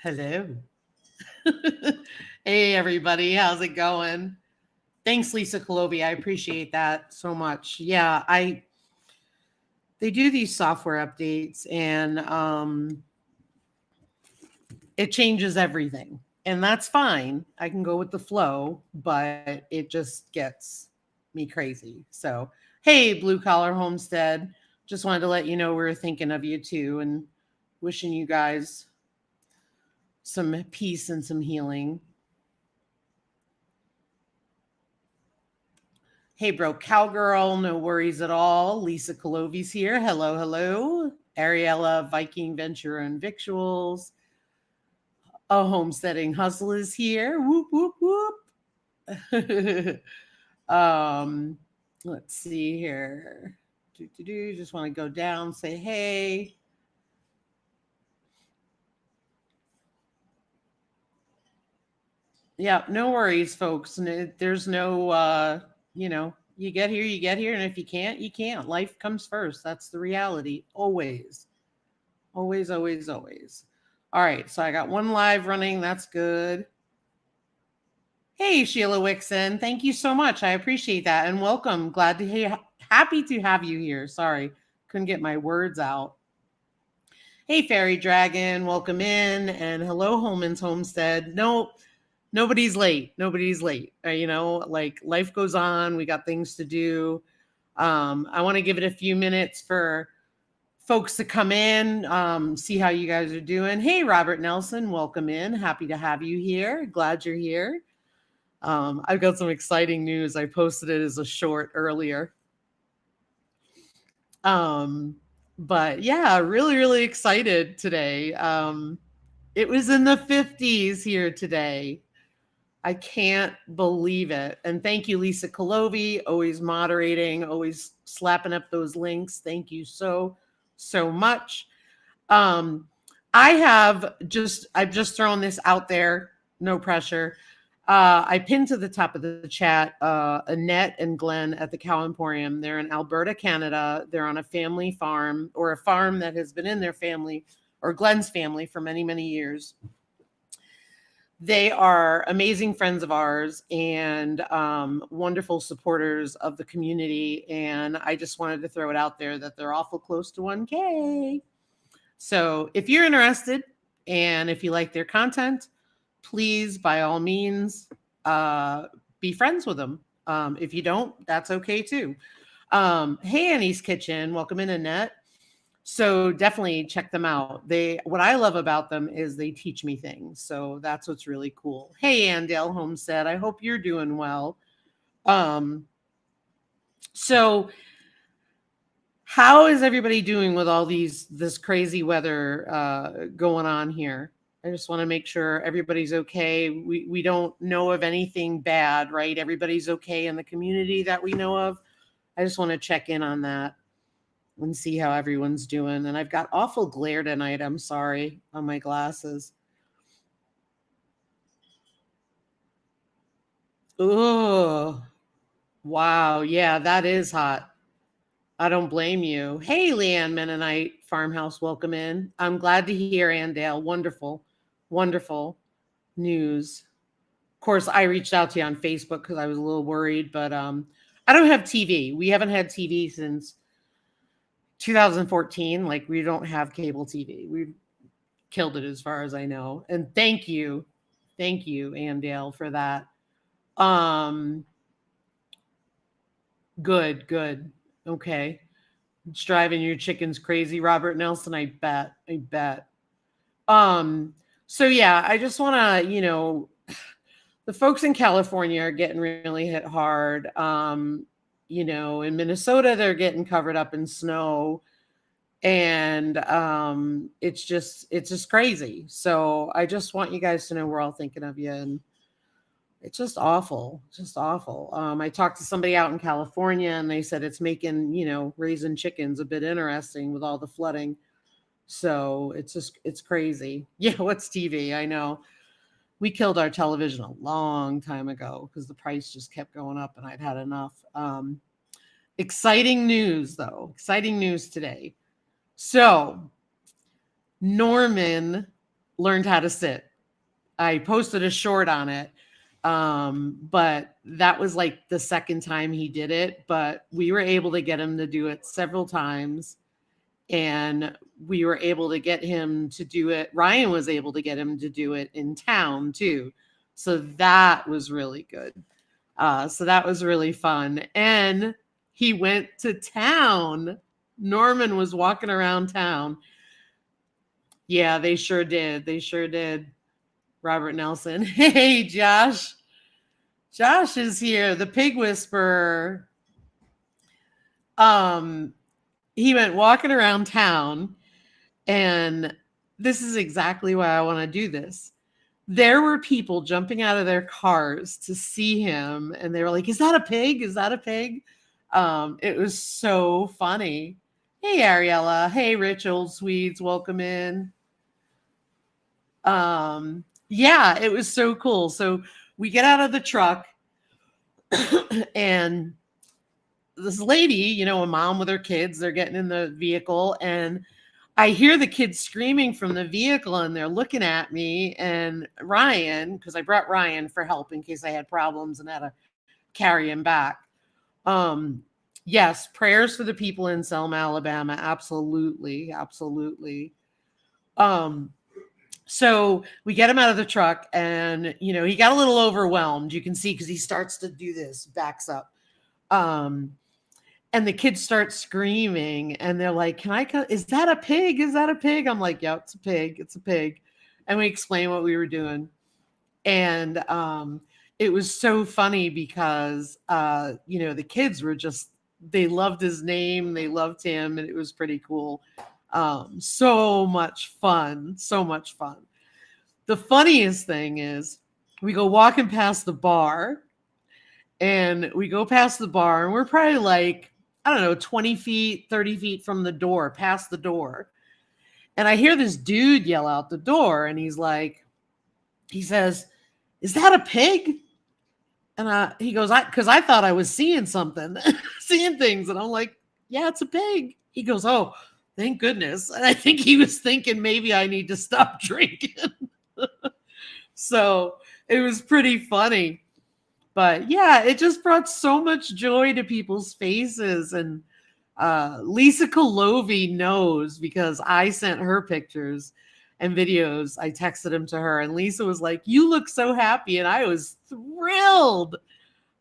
Hello. Hey, everybody. How's it going? Thanks, Lisa Colobi. I appreciate that so much. Yeah, they do these software updates and it changes everything. And that's fine. I can go with the flow, but it just gets me crazy. So, hey, Blue Collar Homestead. Just wanted to let you know we were thinking of you too and wishing you guys some peace and some healing. Hey, bro, cowgirl, no worries at all. Lisa Colovi's here. Hello, hello. Ariella, Viking Venture and Victuals. A homesteading hustle is here. Whoop, whoop, whoop. um, let's see here. Just want to go down, say hey. Yeah, no worries, folks. There's no, you get here, and if you can't, you can't. Life comes first. That's the reality. Always, always, always, always. All right, so I got one live running. That's good. Hey, Sheila Wixon, thank you so much. I appreciate that, and welcome. Glad to hear. Happy to have you here. Sorry, couldn't get my words out. Hey, Fairy Dragon, welcome in, and hello, Holman's Homestead. No, nobody's late. Nobody's late. Like life goes on. We got things to do. I want to give it a few minutes for folks to come in, see how you guys are doing. Hey, Robert Nelson, welcome in. Happy to have you here. Glad you're here. I've got some exciting news. I posted it as a short earlier. Um, but yeah, really, really excited today. It was in the 50s here today. I can't believe it. And thank you, Lisa Colovi, always moderating, always slapping up those links. Thank you so, so much. Um, I've just thrown this out there, no pressure. I pinned to the top of the chat Annette and Glenn at the Cow Emporium. They're in Alberta, Canada. They're on a family farm, or a farm that has been in their family or Glenn's family for many, many years. They are amazing friends of ours and wonderful supporters of the community. And I just wanted to throw it out there that they're awful close to 1K. So if you're interested and if you like their content, please, by all means, be friends with them. If you don't, that's okay too. Hey, Annie's Kitchen, welcome in, Annette. So definitely check them out. What I love about them is they teach me things. So that's what's really cool. Hey, Andale Homestead, I hope you're doing well. So how is everybody doing with all this crazy weather going on here? I just want to make sure everybody's okay. We don't know of anything bad, right? Everybody's okay in the community that we know of. I just want to check in on that and see how everyone's doing. And I've got awful glare tonight. I'm sorry on my glasses. Oh, wow. Yeah, that is hot. I don't blame you. Hey, Leanne Mennonite Farmhouse, welcome in. I'm glad to hear, Andale. Wonderful, wonderful news. Of course, I reached out to you on Facebook because I was a little worried, but I don't have TV. We haven't had TV since 2014. Like, we don't have cable TV. We've killed it as far as I know. And thank you, Andale, for that. Um, good, good. Okay. It's driving your chickens crazy, Robert Nelson. I bet. I bet. So yeah, I just want to, the folks in California are getting really hit hard. In Minnesota, they're getting covered up in snow. And it's just crazy. So I just want you guys to know we're all thinking of you, and it's just awful, just awful. I talked to somebody out in California, and they said it's making raising chickens a bit interesting with all the flooding. So it's crazy. Yeah, what's TV? I know we killed our television a long time ago because the price just kept going up, and I'd had enough. Exciting news, though. Exciting news today. So, Norman learned how to sit. I posted a short on it. But that was like the second time he did it, but we were able to get him to do it several times, and we were able to get him to do it. Ryan was able to get him to do it in town too. So that was really good. So that was really fun. And he went to town. Norman was walking around town. Yeah, they sure did. They sure did. Robert Nelson. Hey, Josh. Josh is here, the pig whisperer. He went walking around town, and this is exactly why I want to do this. There were people jumping out of their cars to see him, and they were like, "Is that a pig? Is that a pig?" It was so funny. Hey, Ariella. Hey, Rich Old Swedes. Welcome in. Yeah, it was so cool. So we get out of the truck, and this lady, a mom with her kids, they're getting in the vehicle, and I hear the kids screaming from the vehicle, and they're looking at me and Ryan, because I brought Ryan for help in case I had problems and had to carry him back. Yes, prayers for the people in Selma, Alabama. Absolutely. Absolutely. So we get him out of the truck, and, he got a little overwhelmed. You can see, because he starts to do this, backs up. And the kids start screaming, and they're like, "Can I cut? Is that a pig? Is that a pig?" I'm like, "Yeah, it's a pig. It's a pig." And we explain what we were doing. And it was so funny because, the kids were they loved his name. They loved him. And it was pretty cool. So much fun. So much fun. The funniest thing is we go walking past the bar, and we go past the bar, and we're probably like, I don't know, 20 feet, 30 feet from the door, past the door. And I hear this dude yell out the door, and he says, "Is that a pig?" And he goes, because I thought I was seeing something, seeing things. And I'm like, "Yeah, it's a pig." He goes, "Oh, thank goodness." And I think he was thinking maybe I need to stop drinking. So it was pretty funny. But yeah, it just brought so much joy to people's faces. And Lisa Kolovi knows, because I sent her pictures and videos. I texted them to her, and Lisa was like, "You look so happy." And I was thrilled.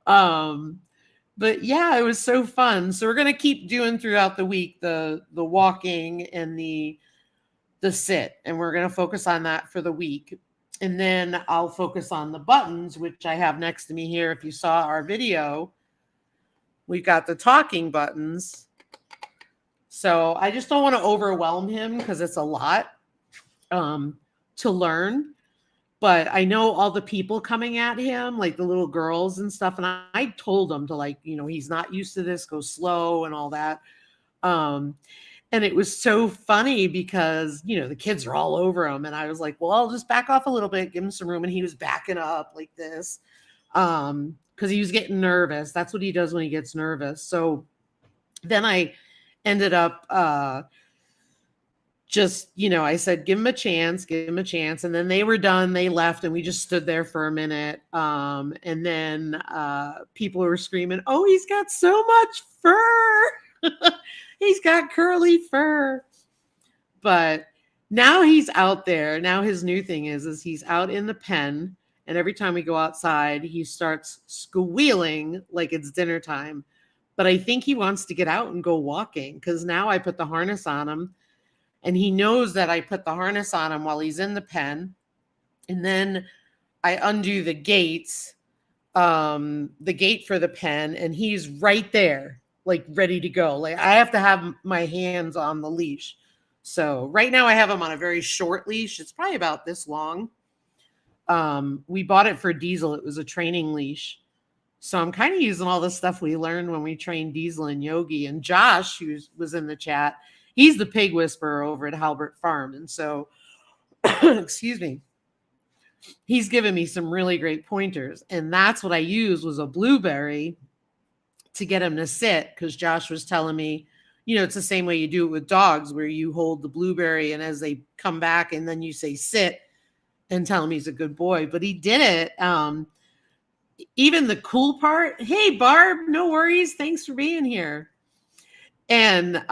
But yeah, it was so fun. So we're going to keep doing throughout the week the walking and the sit, and we're going to focus on that for the week. And then I'll focus on the buttons, which I have next to me here. If you saw our video, we've got the talking buttons. So I just don't want to overwhelm him, because it's a lot to learn. But I know all the people coming at him, like the little girls and stuff. And I told him to, he's not used to this, go slow and all that. And it was so funny because, the kids are all over him. And I was like, well, I'll just back off a little bit, give him some room. And he was backing up like this because he was getting nervous. That's what he does when he gets nervous. So then I ended up I said, give him a chance. And then they were done. They left, and we just stood there for a minute. And then people were screaming, "Oh, he's got so much fur." He's got curly fur. But now he's out there. Now his new thing is he's out in the pen. And every time we go outside, he starts squealing like it's dinner time. But I think he wants to get out and go walking, because now I put the harness on him. And he knows that I put the harness on him while he's in the pen. And then I undo the gates, the gate for the pen, and he's right there, like ready to go. Like I have to have my hands on the leash. So right now I have him on a very short leash. It's probably about this long. We bought it for Diesel. It was a training leash. So I'm kind of using all the stuff we learned when we trained Diesel and Yogi. And Josh, who was in the chat, he's the pig whisperer over at Halbert Farm. And so, excuse me, he's given me some really great pointers. And that's what I used, was a blueberry to get him to sit, because Josh was telling me, it's the same way you do it with dogs, where you hold the blueberry, and as they come back and then you say sit, and tell him he's a good boy. But he did it. Even the cool part, hey, Barb, no worries. Thanks for being here. And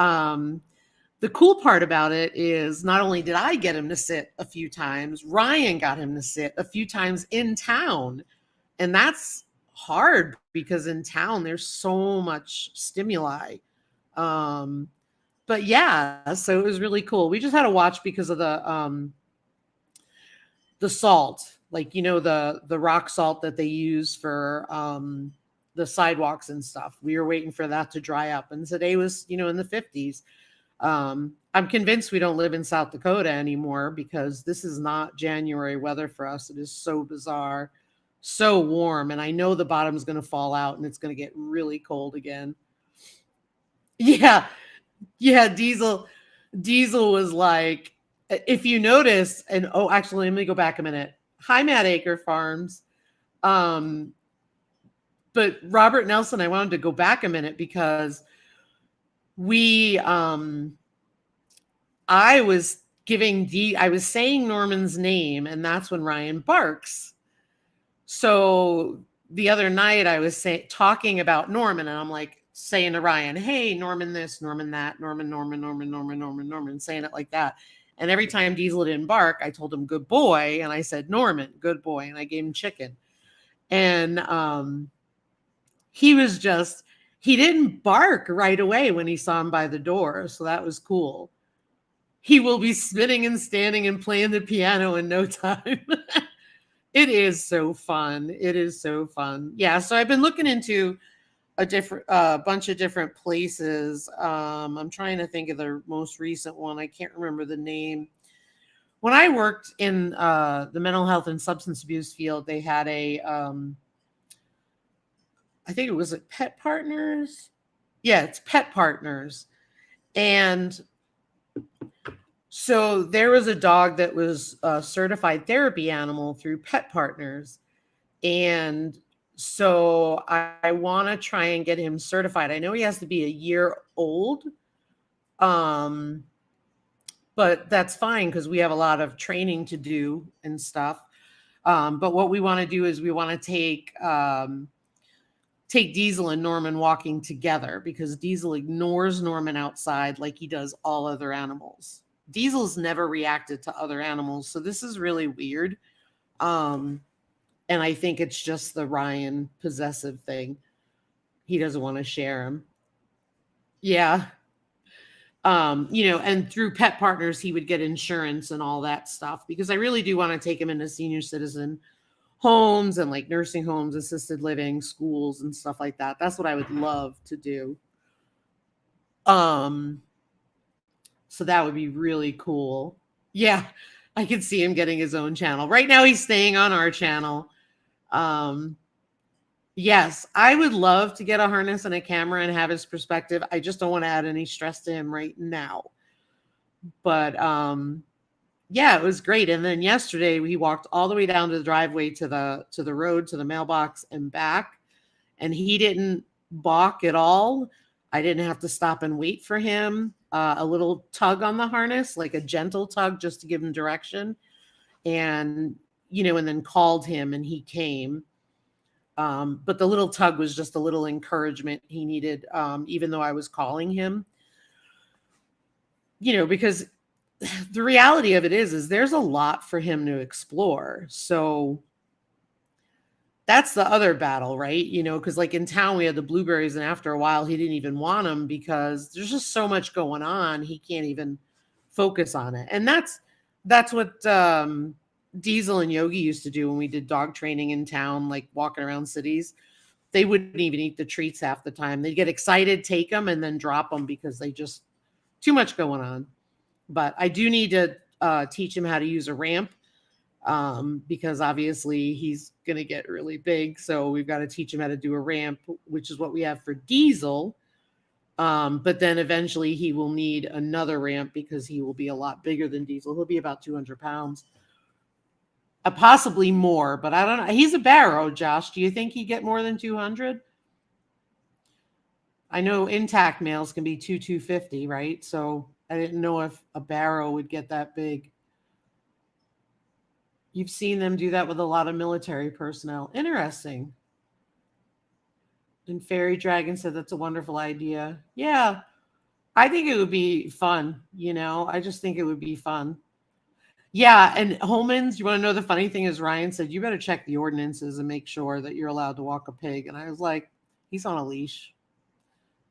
the cool part about it is not only did I get him to sit a few times, Ryan got him to sit a few times in town. And that's hard because in town there's so much stimuli. But yeah, so it was really cool. We just had to watch because of the salt, like the rock salt that they use for the sidewalks and stuff. We were waiting for that to dry up, and today was in the 50s. I'm convinced we don't live in South Dakota anymore because this is not January weather for us. It is so bizarre, so warm, and I know the bottom's going to fall out and it's going to get really cold again. Yeah, yeah. Diesel was like, if you notice, and oh, actually, let me go back a minute. Hi, Matt Acre Farms. But Robert Nelson, I wanted to go back a minute because I was saying Norman's name, and that's when Ryan barks. So the other night I was talking about Norman, and I'm like saying to Ryan, hey, Norman this, Norman that, Norman, saying it like that. And every time Diesel didn't bark, I told him good boy, and I said Norman, good boy, and I gave him chicken. And he didn't bark right away when he saw him by the door, so that was cool. He will be spinning and standing and playing the piano in no time. It is so fun. It is so fun. Yeah, so I've been looking into a bunch of different places. I'm trying to think of the most recent one. I can't remember the name. When I worked in the mental health and substance abuse field, they had I think it was at Pet Partners. Yeah, it's Pet Partners. And so there was a dog that was a certified therapy animal through Pet Partners. And so I want to try and get him certified. I know he has to be a year old. But that's fine because we have a lot of training to do and stuff. But what we want to do is we want to take Diesel and Norman walking together because Diesel ignores Norman outside like he does all other animals. Diesel's never reacted to other animals, so this is really weird. And I think it's just the Ryan possessive thing. He doesn't want to share him. Yeah. And through Pet Partners, he would get insurance and all that stuff because I really do want to take him into senior citizen homes and like nursing homes, assisted living, schools, and stuff like that. That's what I would love to do. So that would be really cool. Yeah, I could see him getting his own channel. Right now he's staying on our channel. Yes, I would love to get a harness and a camera and have his perspective. I just don't want to add any stress to him right now. But yeah, it was great. And then yesterday we walked all the way down to the driveway to the road, to the mailbox and back. And he didn't balk at all. I didn't have to stop and wait for him. A little tug on the harness, like a gentle tug just to give him direction. And, and then called him and he came. But the little tug was just a little encouragement he needed, even though I was calling him. Because the reality of it is there's a lot for him to explore. So that's the other battle, right? Because like in town we had the blueberries, and after a while he didn't even want them because there's just so much going on. He can't even focus on it. And that's what Diesel and Yogi used to do when we did dog training in town, like walking around cities. They wouldn't even eat the treats half the time. They'd get excited, take them, and then drop them because they just too much going on. But I do need to teach him how to use a ramp because obviously he's going to get really big. So we've got to teach him how to do a ramp, which is what we have for Diesel. But then eventually he will need another ramp because he will be a lot bigger than Diesel. He'll be about 200 pounds. Possibly more, but I don't know. He's a barrow, Josh. Do you think he'd get more than 200? I know intact males can be 250, right? So I didn't know if a barrow would get that big. You've seen them do that with a lot of military personnel. Interesting. And Fairy Dragon said that's a wonderful idea. Yeah, I think it would be fun. I just think it would be fun. Yeah, and Holman's, you want to know the funny thing is Ryan said, you better check the ordinances and make sure that you're allowed to walk a pig. And I was like, he's on a leash.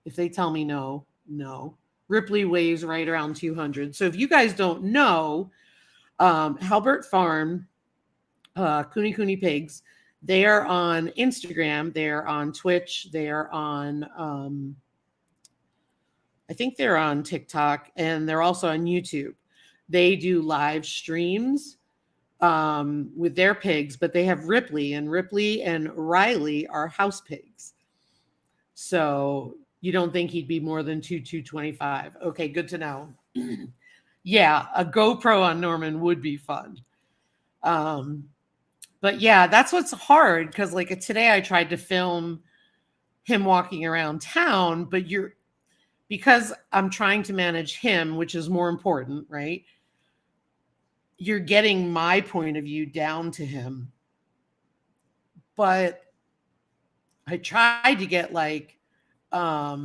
If they tell me no, no. Ripley weighs right around 200. So if you guys don't know, Halbert Farm, Cooney Cooney Pigs, they are on Instagram, they're on Twitch, they're on, I think they're on TikTok, and they're also on YouTube. They do live streams with their pigs, but they have Ripley, and Ripley and Riley are house pigs. So you don't think he'd be more than 225. Okay, good to know. Yeah, a GoPro on Norman would be fun. But yeah, that's what's hard, because like today I tried to film him walking around town, but because I'm trying to manage him, which is more important, right? You're getting my point of view down to him. But I tried to get like, I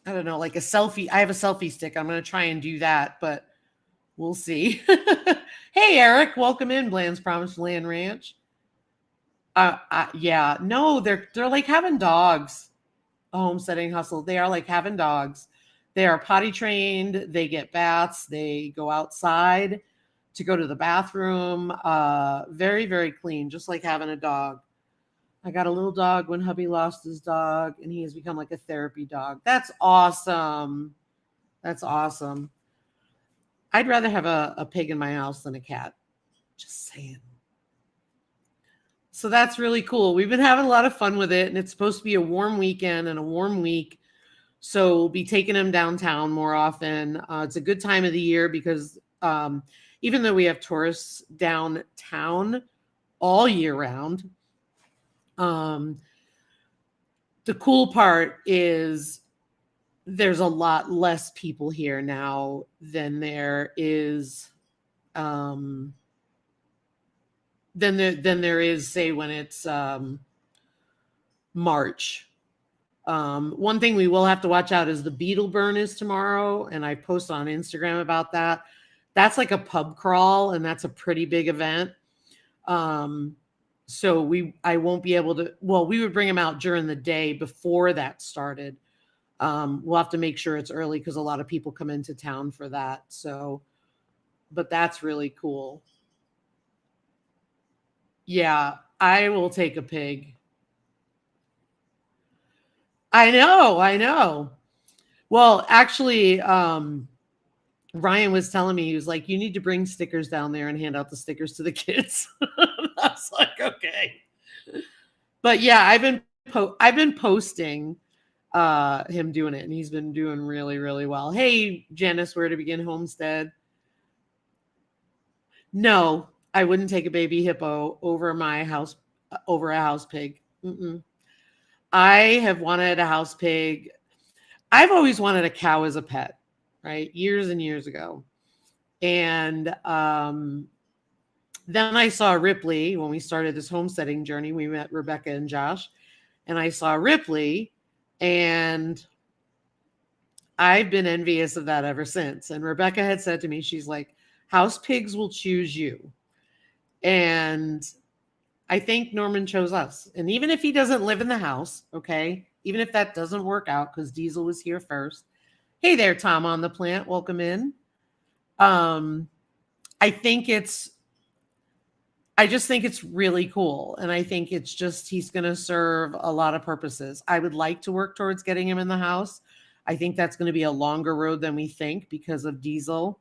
don't know, like a selfie. I have a selfie stick. I'm going to try and do that, but we'll see. Hey, Eric, welcome in Bland's Promised Land Ranch. Yeah, no, they're like having dogs. A homesteading hustle. They are like having dogs. They are potty trained. They get baths. They go outside to go to the bathroom. Very, very clean, just like having a dog. I got a little dog when hubby lost his dog, and he has become like a therapy dog. That's awesome. That's awesome. I'd rather have a pig in my house than a cat. Just saying. So that's really cool. We've been having a lot of fun with it, and it's supposed to be a warm weekend and a warm week. So we'll be taking them downtown more often. It's a good time of the year because even though we have tourists downtown all year round, the cool part is there's a lot less people here now than there is than there is, say, when it's March. One thing we will have to watch out is the beetle burn is tomorrow, and I post on Instagram about that. That's like a pub crawl, and that's a pretty big event. So I won't be able to. Well, we would bring them out during the day before that started. We'll have to make sure it's early because a lot of people come into town for that. So, but that's really cool. Yeah, I will take a pig. I know. Well, actually, Ryan was telling me, he was like, you need to bring stickers down there and hand out the stickers to the kids. I was like, okay. But yeah, I've been posting him doing it, and he's been doing really, really well. Hey, Janice, where to begin homestead? No, I wouldn't take a baby hippo over a house pig. Mm-mm. I have wanted a house pig. I've always wanted a cow as a pet, right? Years and years ago. And then I saw Ripley when we started this homesteading journey. We met Rebecca and Josh, and I saw Ripley, and I've been envious of that ever since. And Rebecca had said to me, she's like, house pigs will choose you. And I think Norman chose us. And even if he doesn't live in the house, okay, even if that doesn't work out because Diesel was here first. Hey there, Tom on the plant. Welcome in. I just think it's really cool. And I think it's just, he's going to serve a lot of purposes. I would like to work towards getting him in the house. I think that's going to be a longer road than we think because of Diesel.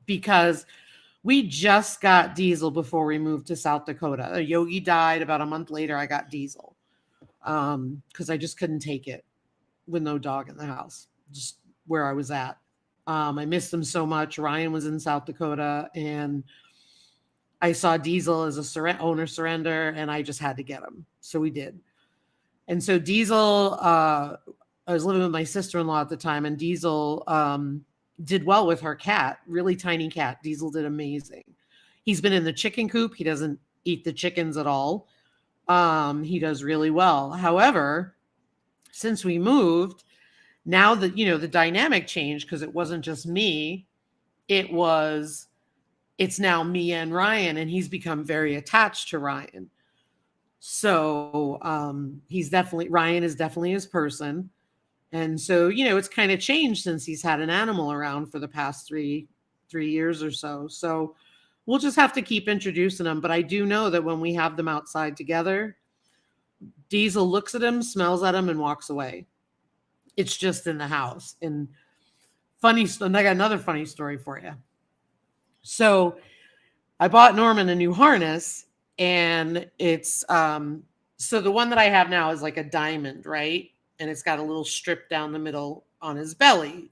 Because we just got Diesel before we moved to South Dakota. Yogi died about a month later. I got Diesel because I just couldn't take it with no dog in the house, just where I was at. I missed him so much. Ryan was in South Dakota, and I saw Diesel as a owner surrender, and I just had to get him. So we did. And so Diesel, I was living with my sister-in-law at the time, and Diesel did well with her cat, really tiny cat. Diesel did amazing. He's been in the chicken coop. He doesn't eat the chickens at all. He does really well. However, since we moved, now that, the dynamic changed because it wasn't just me, it was, it's now me and Ryan, and he's become very attached to Ryan. So Ryan is definitely his person. And so, it's kind of changed since he's had an animal around for the past three years or so. So we'll just have to keep introducing them. But I do know that when we have them outside together, Diesel looks at him, smells at him, and walks away. It's just in the house. And I got another funny story for you. So I bought Norman a new harness, and it's so the one that I have now is like a diamond, right? And it's got a little strip down the middle on his belly.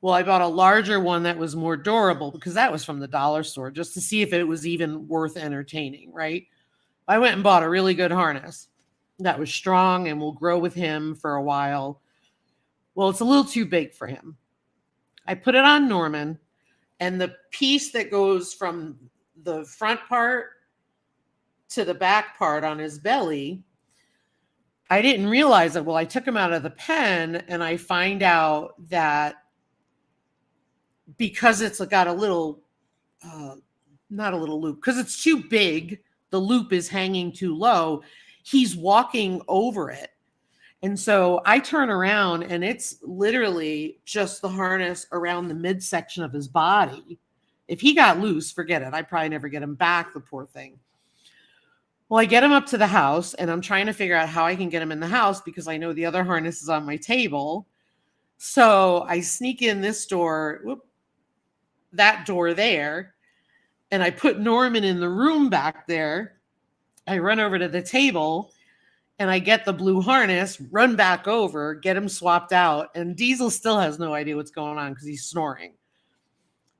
Well, I bought a larger one that was more durable because that was from the dollar store, just to see if it was even worth entertaining, right? I went and bought a really good harness that was strong and will grow with him for a while. Well, it's a little too big for him. I put it on Norman, and the piece that goes from the front part to the back part on his belly, I didn't realize it. Well, I took him out of the pen, and I find out that because it's got a little, not a little loop, because it's too big, the loop is hanging too low, he's walking over it. And so I turn around, and it's literally just the harness around the midsection of his body. If he got loose, forget it. I'd probably never get him back, the poor thing. Well, I get him up to the house, and I'm trying to figure out how I can get him in the house because I know the other harness is on my table. So I sneak in this door, that door there, and I put Norman in the room back there. I run over to the table, and I get the blue harness, run back over, get him swapped out, and Diesel still has no idea what's going on because he's snoring.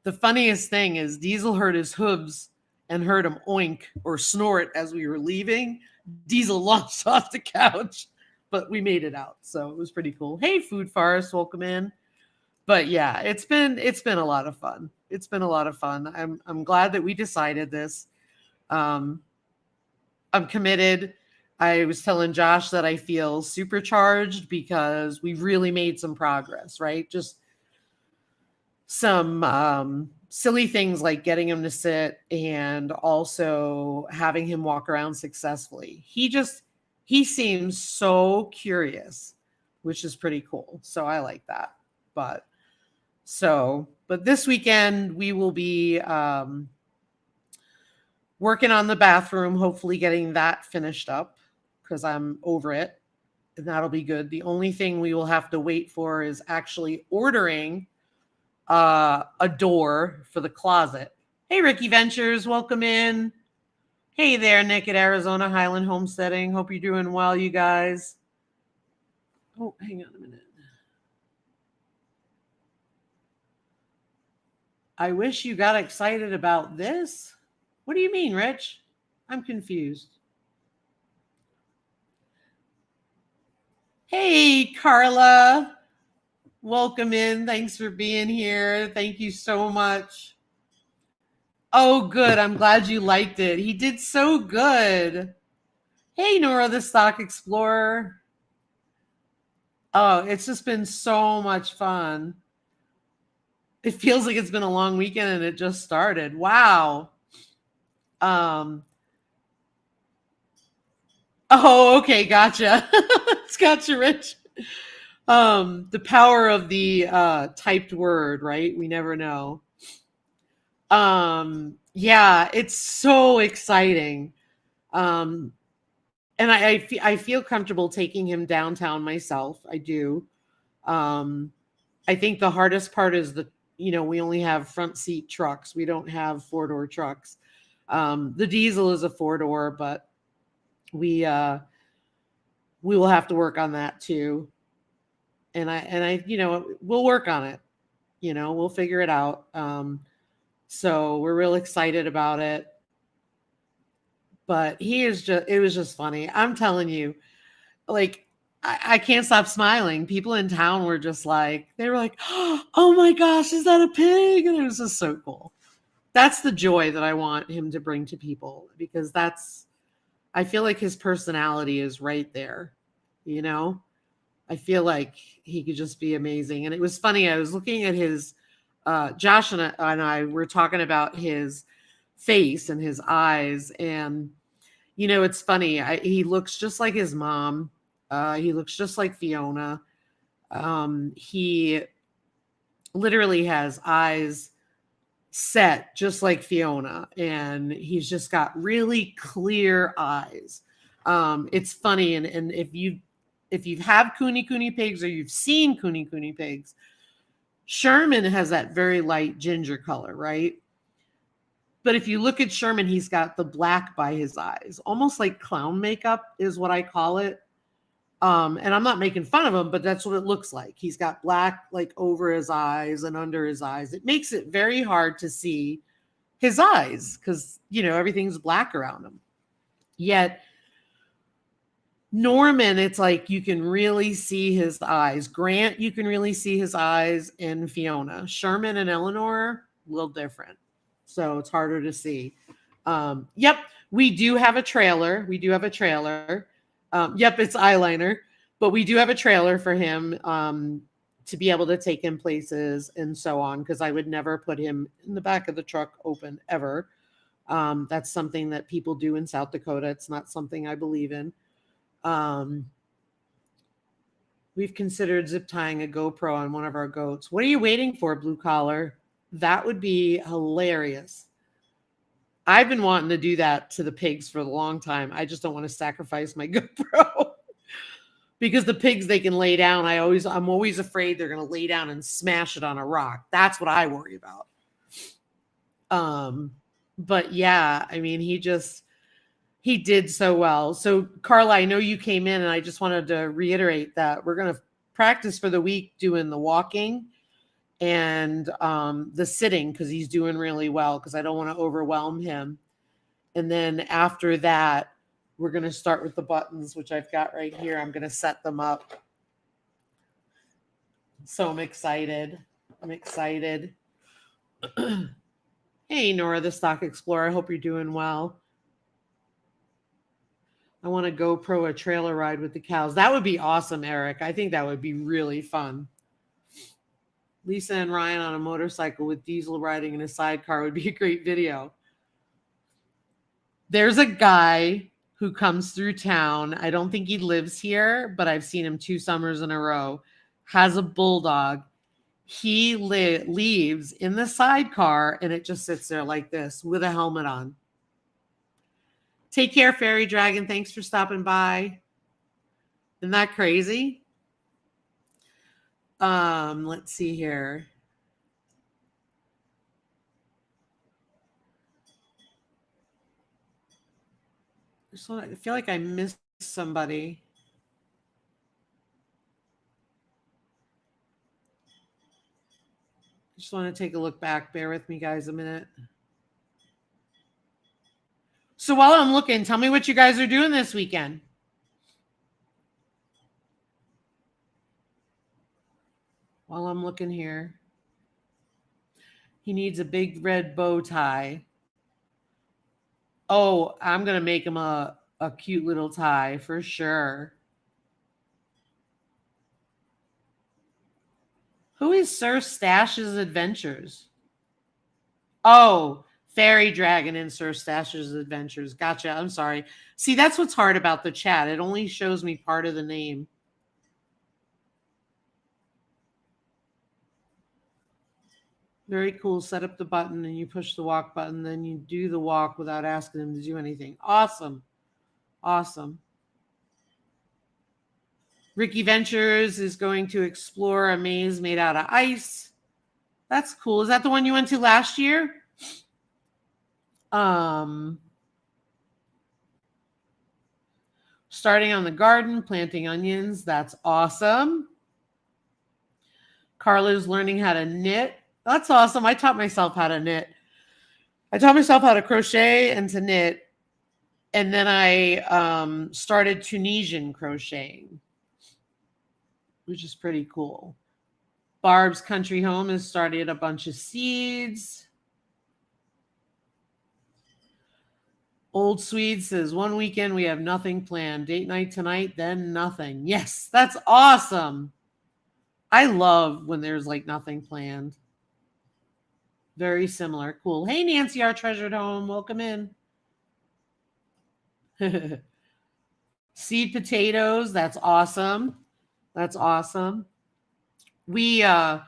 The funniest thing is Diesel heard his hooves and heard him oink or snort as we were leaving. Diesel launched off the couch, but we made it out, so it was pretty cool. Hey, Food Forest, welcome in. But yeah, it's been a lot of fun. It's been a lot of fun. I'm glad that we decided this. I'm committed. I was telling Josh that I feel supercharged because we've really made some progress, right? Just some silly things like getting him to sit and also having him walk around successfully. He seems so curious, which is pretty cool. So I like that. But this weekend we will be working on the bathroom, hopefully getting that finished up because I'm over it, and that'll be good. The only thing we will have to wait for is actually ordering a door for the closet. Hey, Ricky Ventures, welcome in. Hey there, Nick at Arizona Highland Homesteading. Hope you're doing well, you guys. Oh, hang on a minute. I wish you got excited about this. What do you mean, Rich? I'm confused. Hey, Carla. Welcome in. Thanks for being here. Thank you so much. Oh, good. I'm glad you liked it. He did so good. Hey, Nora, the Stock Explorer. Oh, it's just been so much fun. It feels like it's been a long weekend and it just started. Wow. Oh, okay. Gotcha. Gotcha, Rich. The power of the typed word, right? We never know. Yeah, it's so exciting. And I feel comfortable taking him downtown myself. I do. I think the hardest part is we only have front seat trucks. We don't have 4-door trucks. The diesel is a 4-door, but we will have to work on that too. And I we'll work on it. We'll figure it out. So we're real excited about it. But it was just funny. I'm telling you, like, I can't stop smiling. People in town were just like, they were like, oh my gosh, is that a pig? And it was just so cool. That's the joy that I want him to bring to people, because I feel like his personality is right there. You know, I feel like he could just be amazing. And it was funny. I was looking at his, Josh and I were talking about his face and his eyes. And, it's funny. He looks just like his mom. He looks just like Fiona. He literally has eyes set just like Fiona, and he's just got really clear eyes. It's funny, and if you've had Kuni pigs, or you've seen Kuni pigs, Sherman has that very light ginger color, right? But if you look at Sherman, he's got the black by his eyes, almost like clown makeup is what I call it. And I'm not making fun of him, but that's what it looks like. He's got black like over his eyes and under his eyes. It makes it very hard to see his eyes because, everything's black around him. Yet Norman, it's like you can really see his eyes. Grant, you can really see his eyes. And Fiona. Sherman and Eleanor, a little different. So it's harder to see. Yep, we do have a trailer. Yep, it's eyeliner, but we do have a trailer for him to be able to take him places and so on, because I would never put him in the back of the truck open ever. That's something that people do in South Dakota. It's not something I believe in. We've considered zip tying a GoPro on one of our goats. What are you waiting for, Blue Collar? That would be hilarious. I've been wanting to do that to the pigs for a long time. I just don't want to sacrifice my GoPro because the pigs, they can lay down. I'm always afraid they're going to lay down and smash it on a rock. That's what I worry about. But yeah, I mean, he did so well. So Carla, I know you came in, and I just wanted to reiterate that we're going to practice for the week doing the walking and the sitting, because he's doing really well, because I don't want to overwhelm him. And then after that, we're going to start with the buttons, which I've got right here. I'm going to set them up. So I'm excited. Hey, Nora, the Stock Explorer. I hope you're doing well. I want to GoPro a trailer ride with the cows. That would be awesome, Eric. I think that would be really fun. Lisa and Ryan on a motorcycle with Diesel riding in a sidecar would be a great video. There's a guy who comes through town. I don't think he lives here, but I've seen him 2 summers in a row. Has a bulldog. He leaves in the sidecar, and it just sits there like this with a helmet on. Take care, Fairy Dragon. Thanks for stopping by. Isn't that crazy? Let's see here. I feel like I missed somebody. Just want to take a look back. Bear with me, guys, a minute. So while I'm looking, tell me what you guys are doing this weekend. While I'm looking here. He needs a big red bow tie. Oh, I'm going to make him a cute little tie for sure. Who is Sir Stash's Adventures? Oh, Fairy Dragon and Sir Stash's Adventures. Gotcha. I'm sorry. See, that's what's hard about the chat. It only shows me part of the name. Very cool. Set up the button and you push the walk button. Then you do the walk without asking him to do anything. Awesome. Awesome. Ricky Ventures is going to explore a maze made out of ice. That's cool. Is that the one you went to last year? Starting on the garden, planting onions. That's awesome. Carla's learning how to knit. That's awesome. I taught myself how to knit. I taught myself how to crochet and to knit. And then I started Tunisian crocheting. which is pretty cool. Barb's country home has started a bunch of seeds. Old Swede says, one weekend we have nothing planned. Date night tonight, then nothing. Yes, that's awesome. I love when there's like nothing planned. Very similar. Cool. Hey, Nancy, our treasured home. Welcome in. Seed potatoes. That's awesome. That's awesome. Yep,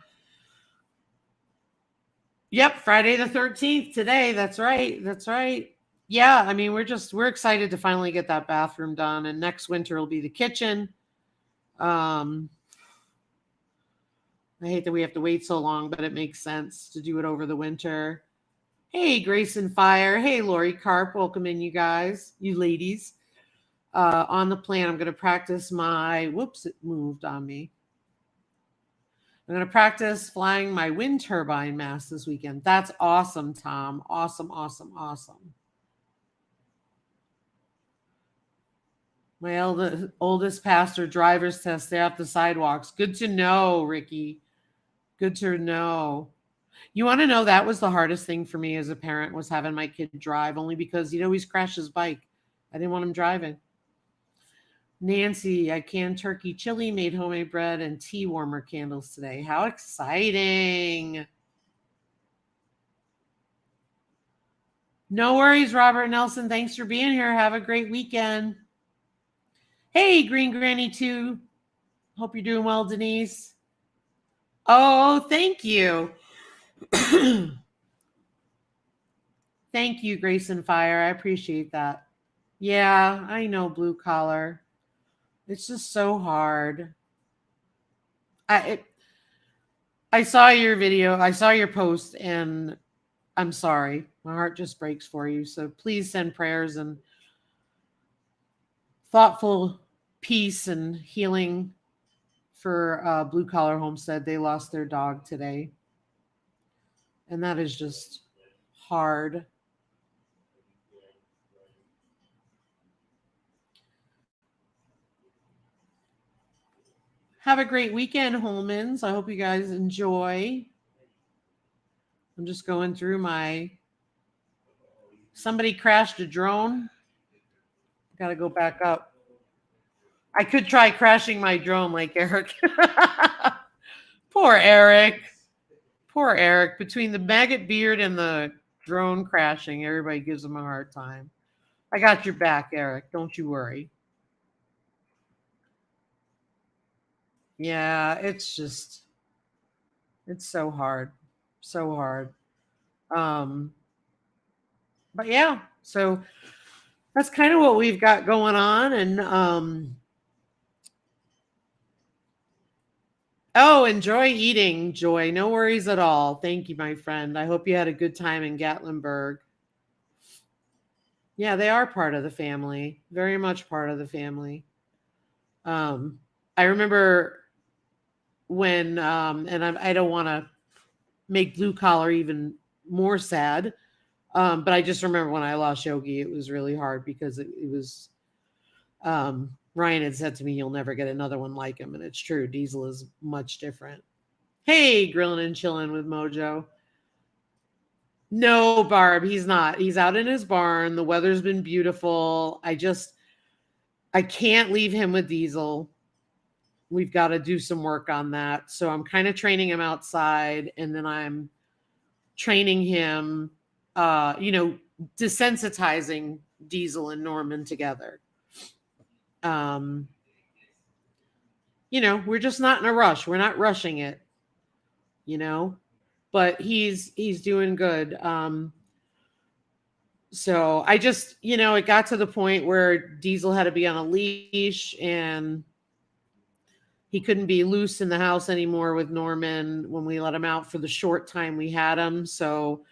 Friday the 13th today. That's right. That's right. Yeah, I mean, we're excited to finally get that bathroom done, and next winter will be the kitchen. I hate that we have to wait so long, but it makes sense to do it over the winter. Hey, Grace and Fire. Hey, Lori Carp. Welcome in, you guys, you ladies. On the plan, I'm going to practice whoops, it moved on me. I'm going to practice flying my wind turbine mast this weekend. That's awesome, Tom. Awesome, awesome, awesome. My oldest pastor driver's test, stay off the sidewalks. Good to know, Ricky. Good to know. You want to know, that was the hardest thing for me as a parent, was having my kid drive, only because he'd always crash his bike. I didn't want him driving. Nancy, I canned turkey chili, made homemade bread, and tea warmer candles today. How exciting. No worries, Robert Nelson. Thanks for being here. Have a great weekend. Hey, Green Granny 2. Hope you're doing well, Denise. Oh, thank you. Thank you, Grace and Fire. I appreciate that. Yeah, I know, blue collar. It's just so hard. I saw your video. I saw your post, and I'm sorry. My heart just breaks for you. So please send prayers and thoughtful peace and healing for Blue Collar Homestead. They lost their dog today, and that is just hard. Have a great weekend, Holmans. I hope you guys enjoy. I'm just going through somebody crashed a drone. Got to go back up. I could try crashing my drone like Eric. Poor Eric. Poor Eric. Between the maggot beard and the drone crashing, everybody gives him a hard time. I got your back, Eric. Don't you worry. Yeah, it's so hard. So hard. But yeah, so that's kind of what we've got going on. And oh, enjoy eating, Joy. No worries at all. Thank you, my friend. I hope you had a good time in Gatlinburg. Yeah, they are part of the family. Very much part of the family. I remember when, and I don't want to make Blue Collar even more sad, but I just remember when I lost Yogi, it was really hard because it was, Ryan had said to me, you'll never get another one like him. And it's true. Diesel is much different. Hey, grilling and chilling with Mojo. No, Barb, he's not. He's out in his barn. The weather's been beautiful. I can't leave him with Diesel. We've got to do some work on that. So I'm kind of training him outside, and then I'm training him, desensitizing Diesel and Norman together. We're just not in a rush. We're not rushing it, but he's doing good. So I just, it got to the point where Diesel had to be on a leash, and he couldn't be loose in the house anymore with Norman when we let him out for the short time we had him. So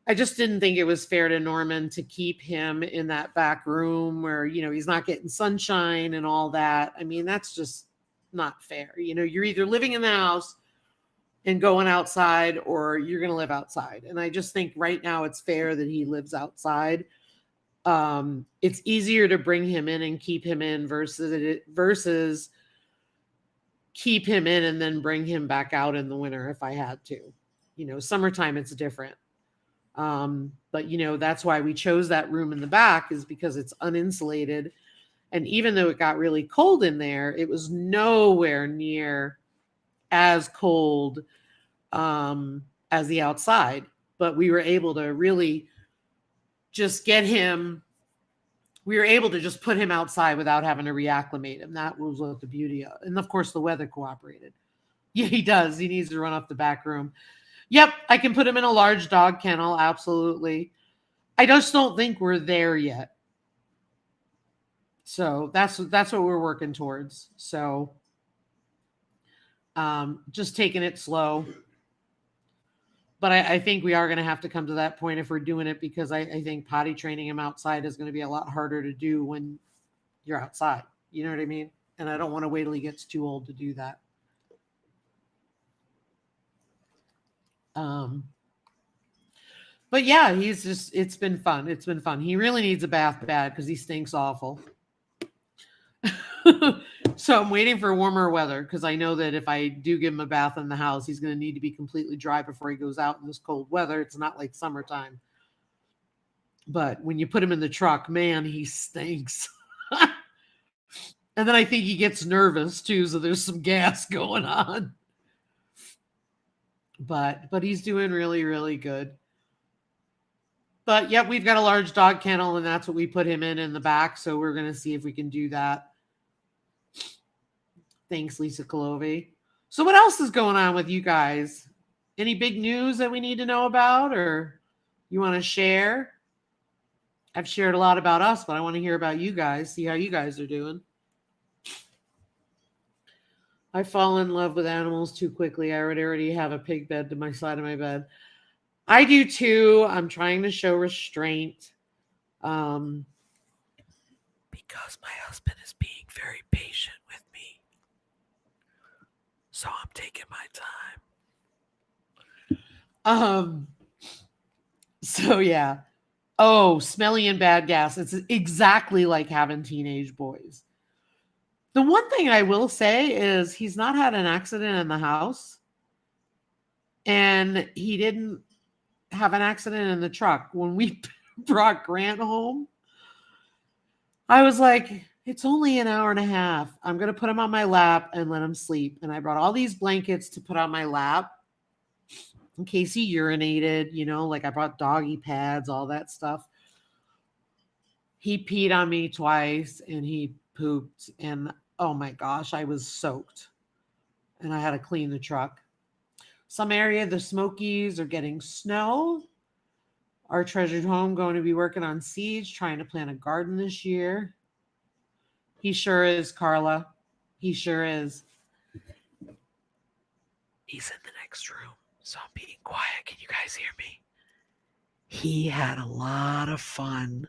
I just didn't think it was fair to Norman to keep him in that back room where, he's not getting sunshine and all that. I mean, that's just not fair. You're either living in the house and going outside, or you're going to live outside. And I just think right now it's fair that he lives outside. It's easier to bring him in and keep him in versus keep him in and then bring him back out in the winter if I had to. Summertime it's different. But that's why we chose that room in the back, is because it's uninsulated. And even though it got really cold in there, it was nowhere near as cold as the outside. But we were able to really just get him. We were able to just put him outside without having to reacclimate him. That was what the beauty of. And of course, the weather cooperated. Yeah, he does. He needs to run off the back room. Yep, I can put him in a large dog kennel. Absolutely. I just don't think we're there yet. So that's what we're working towards. So just taking it slow. But I think we are going to have to come to that point if we're doing it, because I think potty training him outside is going to be a lot harder to do when you're outside. You know what I mean? And I don't want to wait till he gets too old to do that. But yeah, it's been fun. It's been fun. He really needs a bath bad because he stinks awful. So I'm waiting for warmer weather, because I know that if I do give him a bath in the house, he's going to need to be completely dry before he goes out in this cold weather. It's not like summertime. But when you put him in the truck, man, he stinks. And then I think he gets nervous too, so there's some gas going on. But he's doing really, really good. But yeah, we've got a large dog kennel, and that's what we put him in the back. So we're going to see if we can do that. Thanks, Lisa Colovi. So what else is going on with you guys? Any big news that we need to know about, or you want to share? I've shared a lot about us, but I want to hear about you guys, see how you guys are doing. I fall in love with animals too quickly. I already have a pig bed to my side of my bed. I do too. I'm trying to show restraint. Because my husband is being very patient with me. So I'm taking my time. So yeah. Oh, smelly and bad gas. It's exactly like having teenage boys. The one thing I will say is he's not had an accident in the house. And he didn't have an accident in the truck. When we brought Grant home, I was like, it's only an hour and a half. I'm going to put him on my lap and let him sleep. And I brought all these blankets to put on my lap in case he urinated, like I brought doggy pads, all that stuff. He peed on me twice and he pooped. And oh my gosh, I was soaked. And I had to clean the truck. Some area of the Smokies are getting snow. Our treasured home going to be working on seeds, trying to plant a garden this year. He sure is, Carla. He sure is. He's in the next room, so I'm being quiet. Can you guys hear me? He had a lot of fun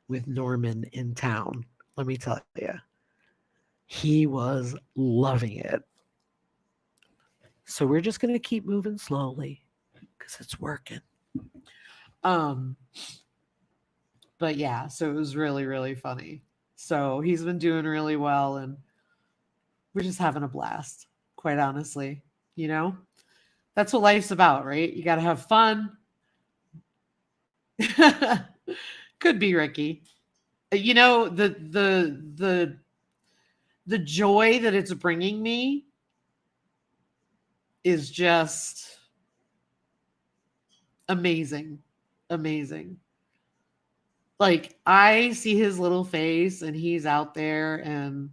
with Norman in town. Let me tell you. He was loving it. So we're just going to keep moving slowly because it's working. But yeah, so it was really, really funny. So he's been doing really well, and we're just having a blast, quite honestly. That's what life's about, right? You got to have fun. Could be Ricky. The joy that it's bringing me is just amazing. Like, I see his little face and he's out there, and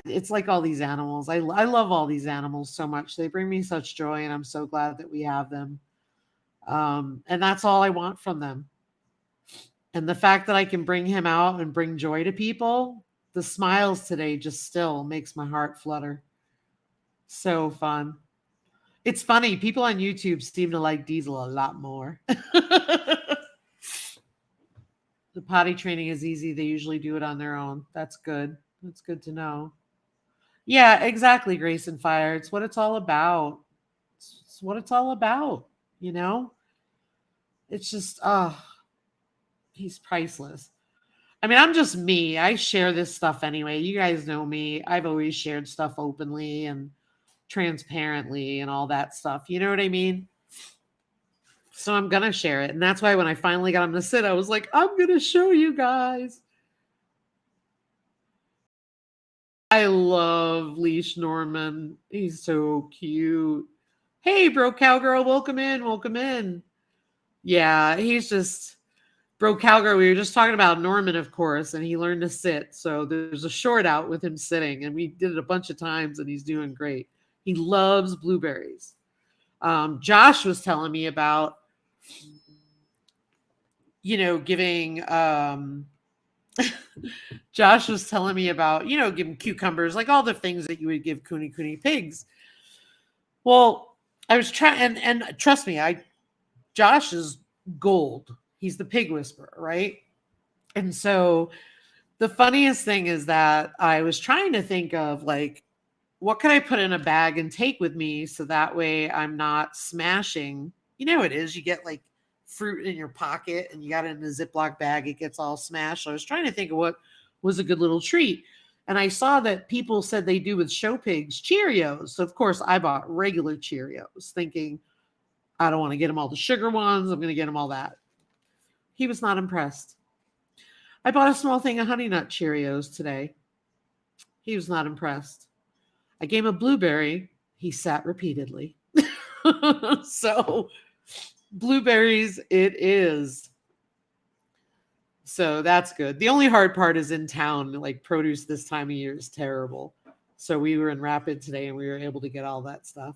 it's like all these animals. I love all these animals so much. They bring me such joy, and I'm so glad that we have them. And that's all I want from them. And the fact that I can bring him out and bring joy to people, the smiles today just still makes my heart flutter. So fun. It's funny. People on YouTube seem to like Diesel a lot more. The potty training is easy. They usually do it on their own. That's good. That's good to know. Yeah, exactly, Grace and Fire. It's what it's all about. It's what it's all about, It's just, he's priceless. I mean, I'm just me. I share this stuff anyway. You guys know me. I've always shared stuff openly and transparently and all that stuff. You know what I mean? So I'm going to share it. And that's why when I finally got him to sit, I was like, I'm going to show you guys. I love Leash Norman. He's so cute. Hey, bro, cowgirl, welcome in. Welcome in. Yeah, he's just bro cowgirl. We were just talking about Norman, of course, and he learned to sit. So there's a short out with him sitting, and we did it a bunch of times, and he's doing great. He loves blueberries. Josh was telling me about, giving Josh was telling me about, giving cucumbers, like all the things that you would give Kuni pigs. Well, I was trying, and trust me, Josh is gold. He's the pig whisperer, right? And so the funniest thing is that I was trying to think of like, what could I put in a bag and take with me so that way I'm not smashing? You know, it is. You get like fruit in your pocket and you got it in a Ziploc bag, it gets all smashed. So I was trying to think of what was a good little treat. And I saw that people said they do with show pigs Cheerios. So of course I bought regular Cheerios thinking I don't want to get him all the sugar ones. I'm going to get him all that. He was not impressed. I bought a small thing of Honey Nut Cheerios today. He was not impressed. I gave him a blueberry. He sat repeatedly. So blueberries it is. So that's good. The only hard part is in town. Like produce this time of year is terrible. So we were in Rapid today and we were able to get all that stuff.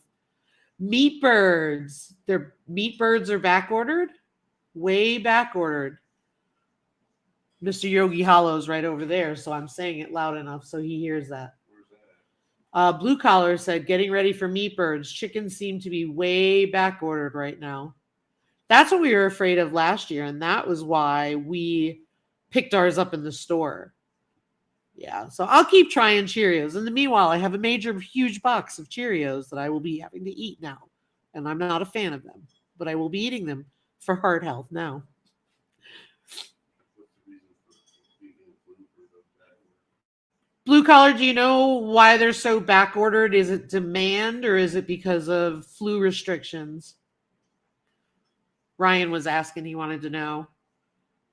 Meat birds. Their meat birds are back ordered. Way back ordered. Mr. Yogi Hollow's right over there. So I'm saying it loud enough so he hears that. Blue Collar said, getting ready for meat birds. Chickens seem to be way back ordered right now. That's what we were afraid of last year. And that was why we picked ours up in the store. Yeah. So I'll keep trying Cheerios. In the meanwhile, I have a huge box of Cheerios that I will be having to eat now. And I'm not a fan of them, but I will be eating them for heart health now. Blue Collar, do you know why they're so back ordered? Is it demand or is it because of flu restrictions? Ryan was asking, he wanted to know.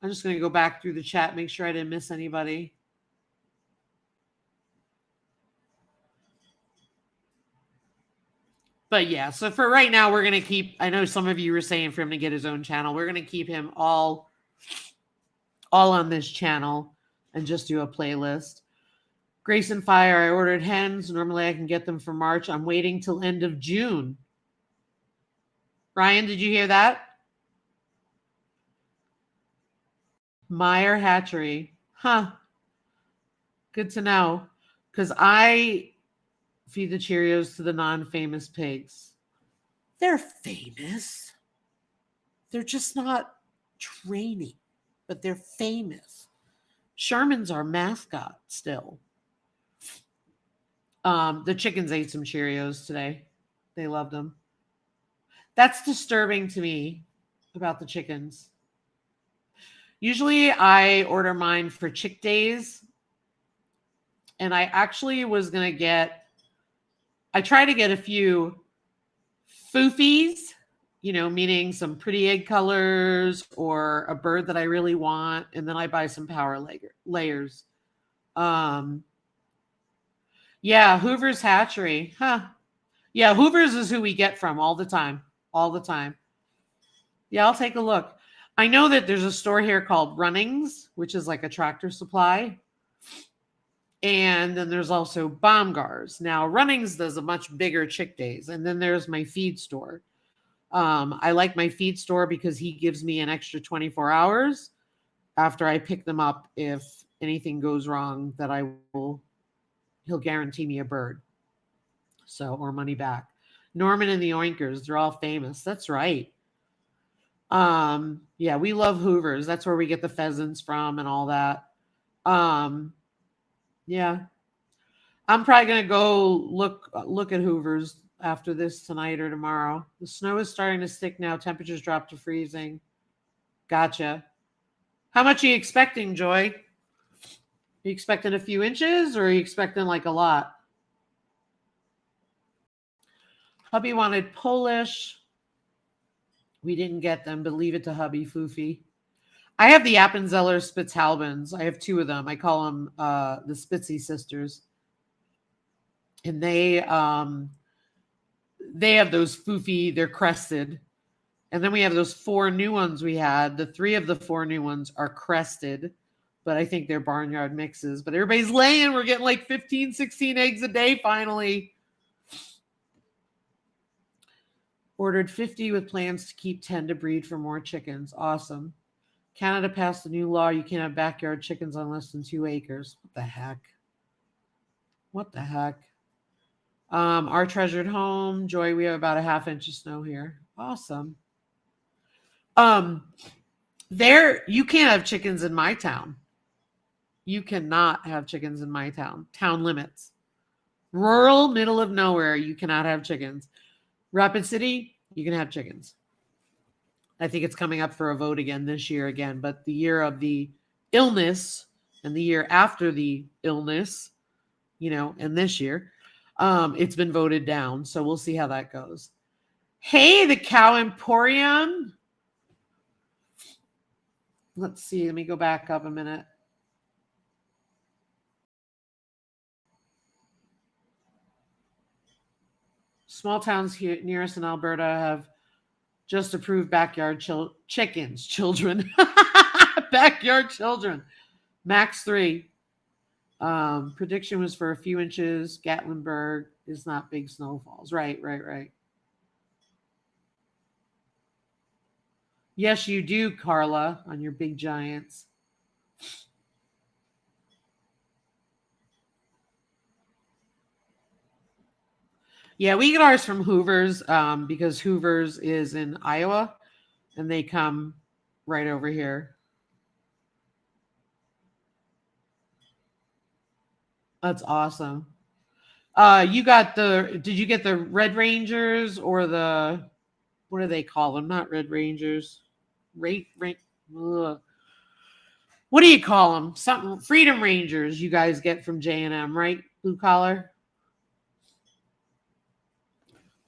I'm just going to go back through the chat, make sure I didn't miss anybody. But yeah, so for right now, we're going to keep, I know some of you were saying for him to get his own channel. We're going to keep him all on this channel and just do a playlist. Grace and Fire, I ordered hens. Normally I can get them for March. I'm waiting till end of June. Ryan, did you hear that? Meyer Hatchery. Huh. Good to know. Because I feed the Cheerios to the non-famous pigs. They're famous. They're just not training, but they're famous. Sherman's our mascot still. The chickens ate some Cheerios today. They loved them. That's disturbing to me about the chickens. Usually I order mine for chick days. And I actually was going to I try to get a few foofies, meaning some pretty egg colors or a bird that I really want. And then I buy some power layers. Yeah, Hoover's Hatchery. Huh. Yeah, Hoover's is who we get from all the time. All the time. Yeah, I'll take a look. I know that there's a store here called Runnings, which is like a Tractor Supply. And then there's also Baumgars. Now, Runnings does a much bigger chick days. And then there's my feed store. I like my feed store because he gives me an extra 24 hours after I pick them up. If anything goes wrong, that he'll guarantee me a bird. So, or money back. Norman and the Oinkers, they're all famous. That's right. Yeah, we love Hoover's. That's where we get the pheasants from and all that. Yeah. I'm probably going to go look at Hoover's after this tonight or tomorrow. The snow is starting to stick now. Temperatures drop to freezing. Gotcha. How much are you expecting, Joy? you expecting a few inches or are you expecting like a lot? Hubby wanted Polish. We didn't get them, but leave it to hubby, Foofy. I have the Appenzeller Spitzhalbens. I have two of them. I call them the Spitzy sisters. And they have those Foofy, they're crested. And then we have those 4 new ones we had. The 3 of the 4 new ones are crested, but I think they're barnyard mixes. But everybody's laying. We're getting like 15, 16 eggs a day finally. Ordered 50 with plans to keep 10 to breed for more chickens. Awesome. Canada passed a new law. You can't have backyard chickens on less than 2 acres. What the heck? What the heck? Our treasured home. Joy, we have about a ½ inch of snow here. Awesome. There, you can't have chickens in my town. You cannot have chickens in my town. Town limits. Rural, middle of nowhere, you cannot have chickens. Rapid City, you can have chickens. I think it's coming up for a vote again this year again, but the year of the illness and the year after the illness, and this year, it's been voted down. So we'll see how that goes. Hey, the Cow Emporium. Let's see. Let me go back up a minute. Small towns here near us in Alberta have just approved backyard chickens, children. Backyard children. Max 3. Prediction was for a few inches. Gatlinburg is not big snowfalls. Right. Yes, you do, Carla, on your big giants. Yeah, we get ours from Hoover's because Hoover's is in Iowa and they come right over here. That's awesome. Did you get the Red Rangers or what do they call them? Not Red Rangers. What do you call them? Something Freedom Rangers you guys get from J&M, right? Blue collar.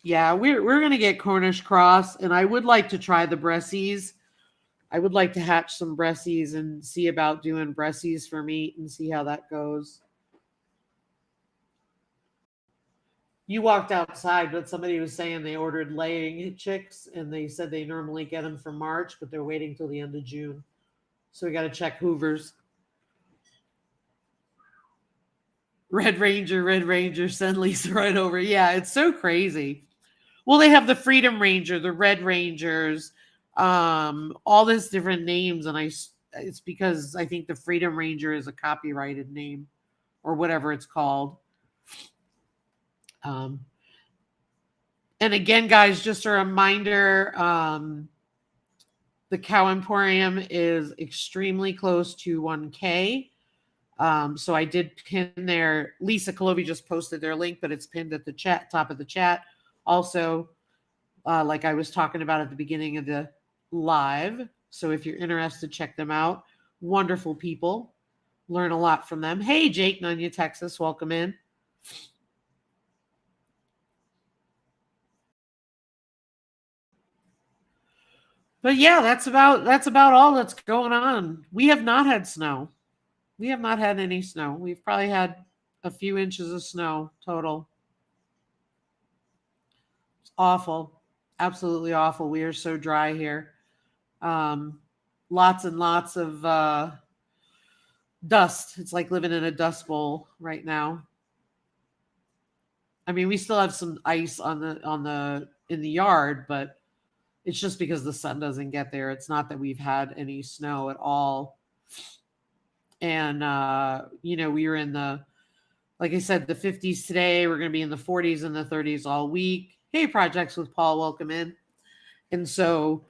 Yeah, we're gonna get Cornish cross, and I would like to try the Bressies. I would like to hatch some Bressies and see about doing Bressies for meat and see how that goes. You walked outside, but somebody was saying they ordered laying chicks, and they said they normally get them for March, but they're waiting till the end of June. So we got to check Hoover's. Red Ranger, send Lisa right over. Yeah, it's so crazy. Well, they have the Freedom Ranger, the Red Rangers, all these different names, and it's because I think the Freedom Ranger is a copyrighted name or whatever it's called. And again, guys, just a reminder, the Cow Emporium is extremely close to 1K. So I did pin there. Lisa Colovi just posted their link, but it's pinned at the top of the chat. Also, like I was talking about at the beginning of the live. So if you're interested, check them out. Wonderful people. Learn a lot from them. Hey, Jake, Nunya, Texas. Welcome in. But yeah, that's about all that's going on. We have not had snow. We have not had any snow. We've probably had a few inches of snow total. It's awful. Absolutely awful. We are so dry here. Lots and lots of dust. It's like living in a dust bowl right now. I mean, we still have some ice in the yard, but it's just because the sun doesn't get there. It's not that we've had any snow at all. And, we were in like I said, the 50s today. We're going to be in the 40s and the 30s all week. Hey, Projects with Paul, welcome in. And so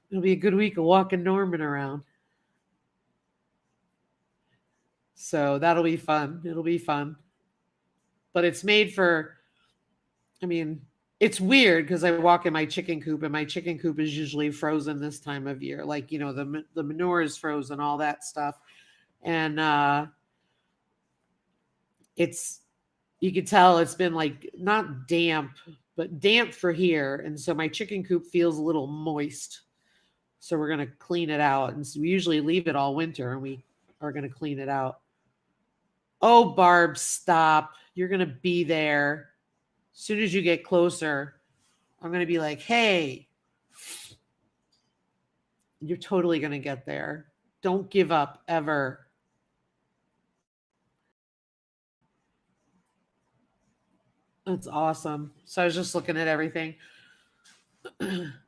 it'll be a good week of walking Norman around. So that'll be fun. It'll be fun. But it's made for, it's weird because I walk in my chicken coop and my chicken coop is usually frozen this time of year. Like, the manure is frozen, all that stuff. And it's, you could tell it's been like not damp, but damp for here. And so my chicken coop feels a little moist. So we're going to clean it out. And so we usually leave it all winter and we are going to clean it out. Oh, Barb, stop. You're going to be there. As soon as you get closer, I'm going to be like, hey, you're totally going to get there. Don't give up ever. That's awesome. So I was just looking at everything.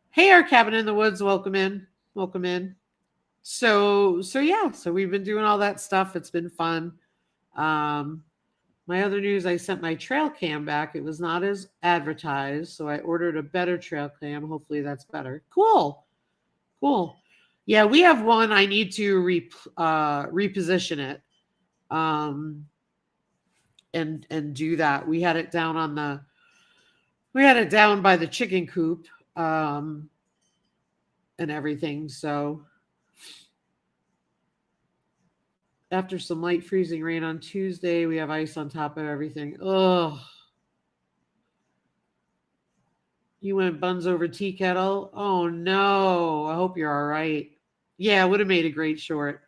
Hey, our cabin in the woods. Welcome in. Welcome in. So yeah. So we've been doing all that stuff. It's been fun. My other news, I sent my trail cam back. It was not as advertised, so I ordered a better trail cam. Hopefully that's better. Cool. Cool. Yeah, we have one. I need to reposition it. And do that. We had it down by the chicken coop, and everything. So after some light freezing rain on Tuesday, we have ice on top of everything. Ugh. You went buns over tea kettle? Oh no. I hope you're all right. Yeah, it would have made a great short.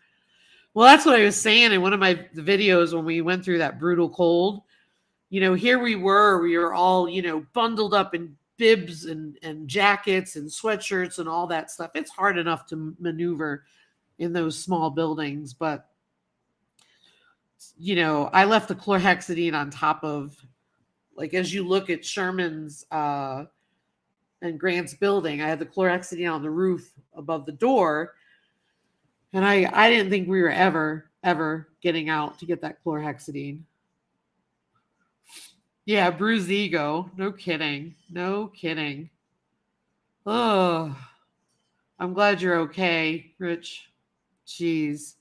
Well, that's what I was saying in one of my videos when we went through that brutal cold. Here we were all, bundled up in bibs and jackets and sweatshirts and all that stuff. It's hard enough to maneuver in those small buildings, but I left the chlorhexidine on top of, like, as you look at Sherman's and Grant's building, I had the chlorhexidine on the roof above the door. And I didn't think we were ever getting out to get that chlorhexidine. Yeah, bruised ego. No kidding. No kidding. Oh, I'm glad you're okay, Rich. Jeez.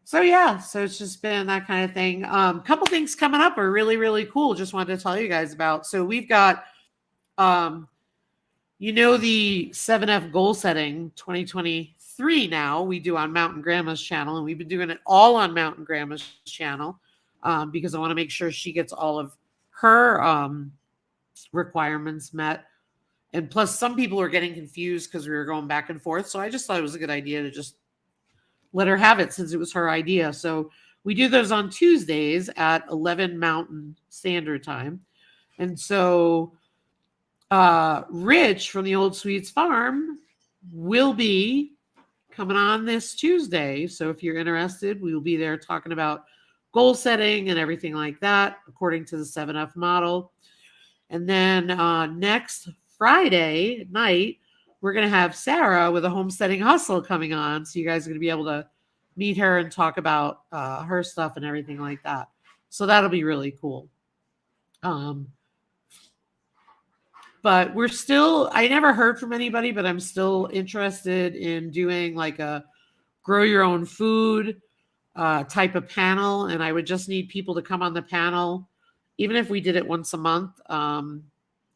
So yeah, so it's just been that kind of thing. Couple things coming up are really, really cool. Just wanted to tell you guys about. So we've got the 7F goal setting 2023 now we do on Mountain Grandma's channel, and we've been doing it all on Mountain Grandma's channel because I want to make sure she gets all of her requirements met. And plus, some people are getting confused because we were going back and forth. So I just thought it was a good idea to just let her have it since it was her idea. So we do those on Tuesdays at 11 Mountain Standard Time. And so Rich from the Old Sweets Farm will be coming on this Tuesday. So if you're interested, we will be there talking about goal setting and everything like that, according to the 7F model. And then next Friday night, we're going to have Sarah with a homesteading hustle coming on. So you guys are going to be able to meet her and talk about her stuff and everything like that. So that'll be really cool. But we're still, I never heard from anybody, but I'm still interested in doing like a grow your own food type of panel. And I would just need people to come on the panel, even if we did it once a month. I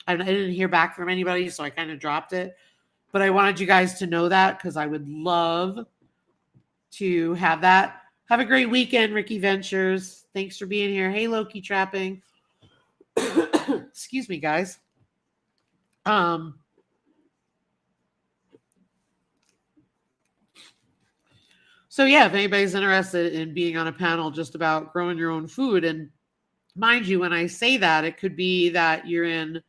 didn't hear back from anybody, so I kind of dropped it. But I wanted you guys to know that because I would love to have that. Have a great weekend, Ricky Ventures. Thanks for being here. Hey, Loki Trapping. Excuse me, guys. So yeah, if anybody's interested in being on a panel just about growing your own food, and mind you, when I say that, it could be that you're in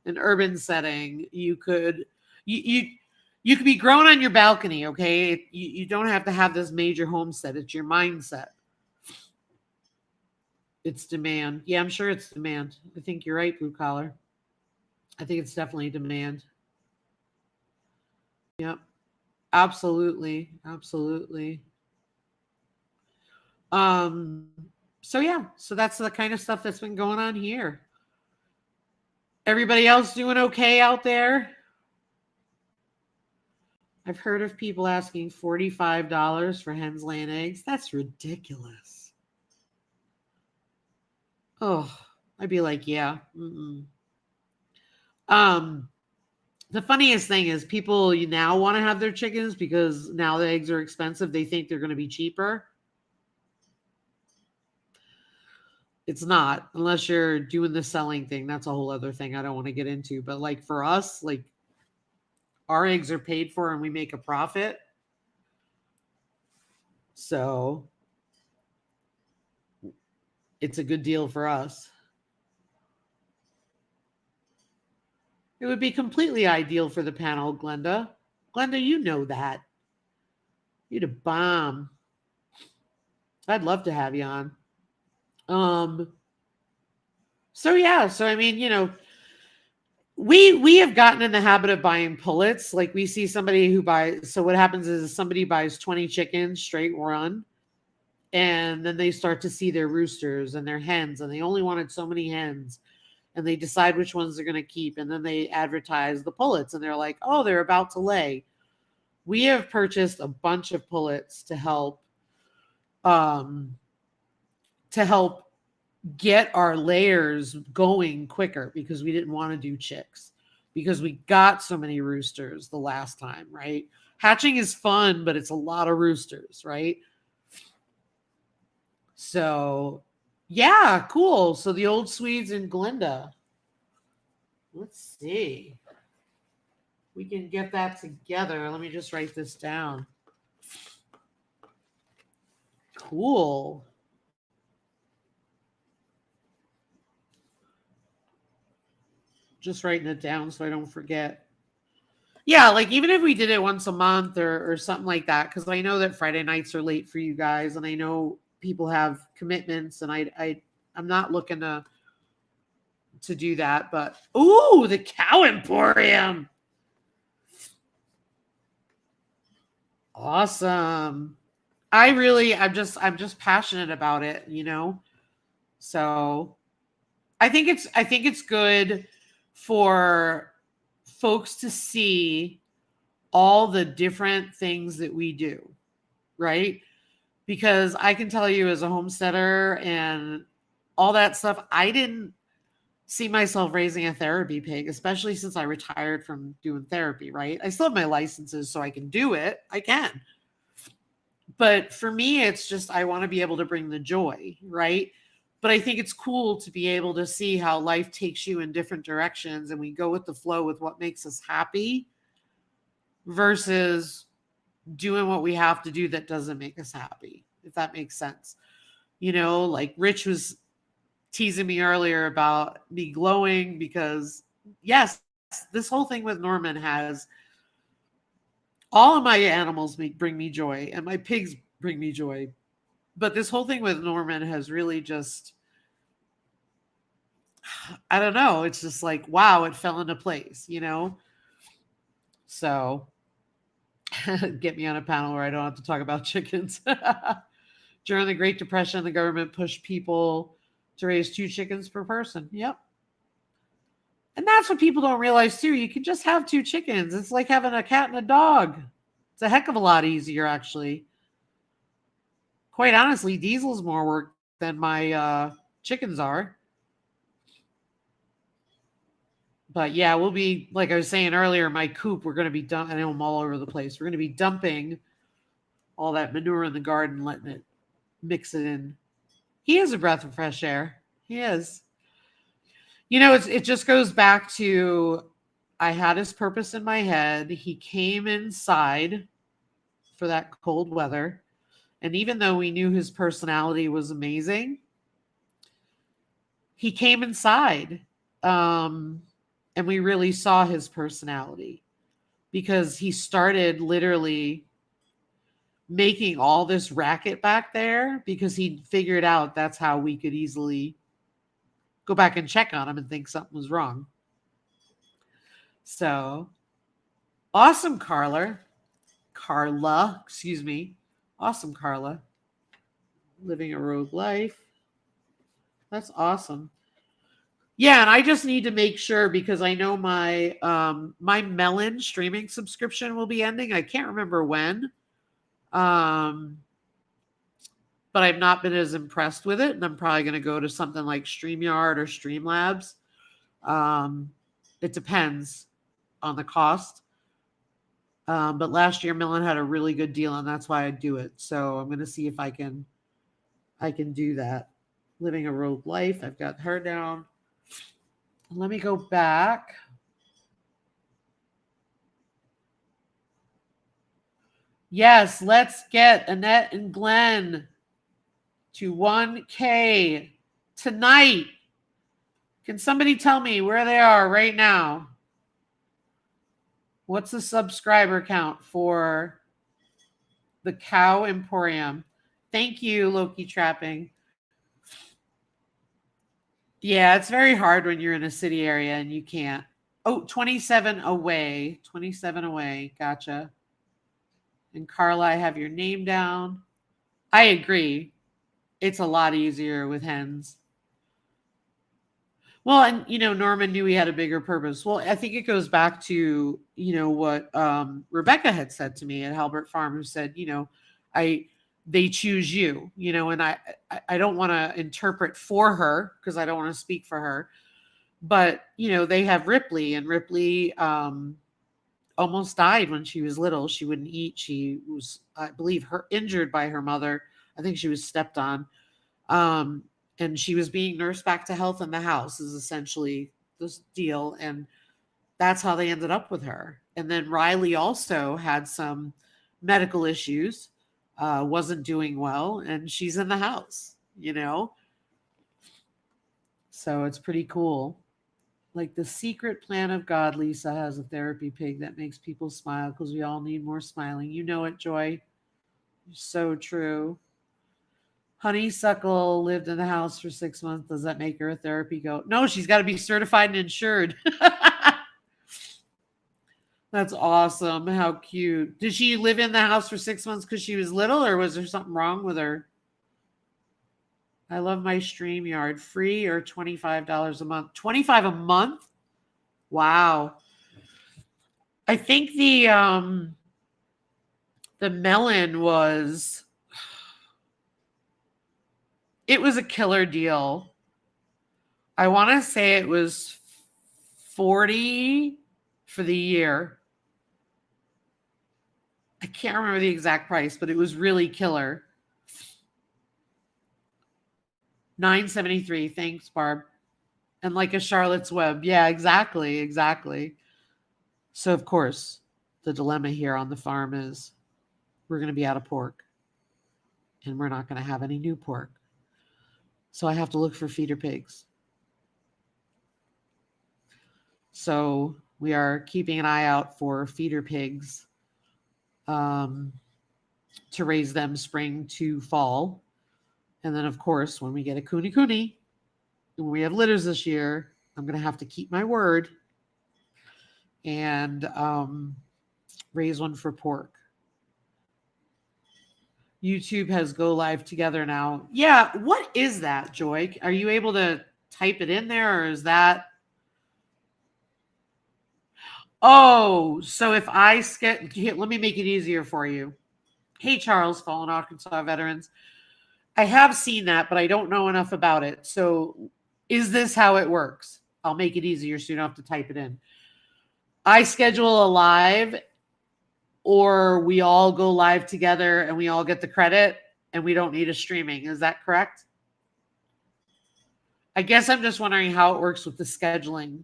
an urban setting. You could you could be growing on your balcony. Okay, you don't have to have this major homestead. It's your mindset. It's demand. Yeah, I'm sure it's demand. I think you're right, Blue Collar. I think it's definitely demand. Yep. Absolutely. Absolutely. So yeah, so that's the kind of stuff that's been going on here. Everybody else doing okay out there? I've heard of people asking $45 for hens laying eggs. That's ridiculous. Oh, I'd be like, yeah. The funniest thing is people now want to have their chickens because now the eggs are expensive. They think they're going to be cheaper. It's not, unless you're doing the selling thing. That's a whole other thing I don't want to get into. But like for us, like our eggs are paid for and we make a profit. So it's a good deal for us. It would be completely ideal for the panel, Glenda. Glenda, you know that. You'd a bomb. I'd love to have you on. Um, so yeah, so I mean, we have gotten in the habit of buying pullets. Like we see somebody who buys, so what happens is somebody buys 20 chickens straight run, and then they start to see their roosters and their hens, and they only wanted so many hens, and they decide which ones they're going to keep, and then they advertise the pullets, and they're like, oh, they're about to lay. We have purchased a bunch of pullets um to help get our layers going quicker, because we didn't want to do chicks because we got so many roosters the last time, right? Hatching is fun, but it's a lot of roosters, right? So yeah, cool. So the old Swedes in Glenda. Let's see. We can get that together. Let me just write this down. Cool. Just writing it down so I don't forget. Yeah, like even if we did it once a month or something like that, because I know that Friday nights are late for you guys, and I know people have commitments, and I'm not looking to do that. But ooh, the Cow Emporium, awesome. I'm just passionate about it, So I think it's good for folks to see all the different things that we do, right? Because I can tell you as a homesteader and all that stuff, I didn't see myself raising a therapy pig, especially since I retired from doing therapy, right? I still have my licenses so I can do it. I can. But for me, it's just I want to be able to bring the joy, right? But I think it's cool to be able to see how life takes you in different directions and we go with the flow with what makes us happy versus doing what we have to do that doesn't make us happy, if that makes sense. Like Rich was teasing me earlier about me glowing because, yes, this whole thing with Norman has all of my animals bring me joy and my pigs bring me joy. But this whole thing with Norman has really just, I don't know. It's just like, wow, it fell into place. So get me on a panel where I don't have to talk about chickens. During the Great Depression, the government pushed people to raise 2 chickens per person. Yep. And that's what people don't realize too. You can just have 2 chickens. It's like having a cat and a dog. It's a heck of a lot easier, actually. Quite honestly, Diesel's more work than my chickens are. But yeah, we'll be, like I was saying earlier, my coop, we're going to be dumping. I know I'm all over the place. We're going to be dumping all that manure in the garden, letting it mix it in. He is a breath of fresh air. He is. It just goes back to I had his purpose in my head. He came inside for that cold weather. And even though we knew his personality was amazing, he came inside. And we really saw his personality because he started literally making all this racket back there because he figured out that's how we could easily go back and check on him and think something was wrong. So awesome, Carla, excuse me. Awesome, Carla. Living a rogue life. That's awesome. Yeah, and I just need to make sure because I know my my Melon streaming subscription will be ending. I can't remember when. But I've not been as impressed with it, and I'm probably going to go to something like StreamYard or Streamlabs. It depends on the cost. But last year Melon had a really good deal, and that's why I do it. So I'm going to see if I can do that. living a rogue life. I've got her down. Let me go back. Yes, let's get Annette and Glenn to 1K tonight. Can somebody tell me where they are right now? What's the subscriber count for the Cow Emporium? Thank you, Loki Trapping. Yeah, it's very hard when you're in a city area and you can't. Oh, 27 away. 27 away. Gotcha. And Carla, I have your name down. I agree. It's a lot easier with hens. Well, and Norman knew he had a bigger purpose. Well, I think it goes back to what Rebecca had said to me at Halbert Farm, who said, they choose you, and I don't want to interpret for her because I don't want to speak for her, but they have Ripley, and Ripley almost died when she was little. She wouldn't eat. She was, I believe, injured by her mother. I think she was stepped on. And she was being nursed back to health in the house is essentially this deal. And that's how they ended up with her. And then Riley also had some medical issues, wasn't doing well, and she's in the house, So it's pretty cool. Like the secret plan of God, Lisa has a therapy pig that makes people smile because we all need more smiling. You know it, Joy. So true. Honeysuckle lived in the house for 6 months. Does that make her a therapy goat? No, she's got to be certified and insured. That's awesome. How cute. Did she live in the house for 6 months because she was little, or was there something wrong with her? I love my StreamYard. Free or $25 a month? $25 a month? Wow. I think the melon was... It was a killer deal. I want to say it was $40 for the year. I can't remember the exact price, but it was really killer. $9.73. Thanks, Barb. And like a Charlotte's Web. Yeah, exactly. So, of course, the dilemma here on the farm is we're going to be out of pork. And we're not going to have any new pork. So I have to look for feeder pigs. So we are keeping an eye out for feeder pigs to raise them spring to fall. And then, of course, when we get a kuni, when we have litters this year, I'm going to have to keep my word and raise one for pork. YouTube has go live together now. Yeah, what is that, Joy? Are you able to type it in there, or is that... Oh, so if I let me make it easier for you. Hey, Charles, Fallen Arkansas Veterans. I have seen that, but I don't know enough about it. So is this how it works? I'll make it easier so you don't have to type it in. I schedule a live, or we all go live together and we all get the credit and we don't need a streaming. Is that correct? I guess I'm just wondering how it works with the scheduling.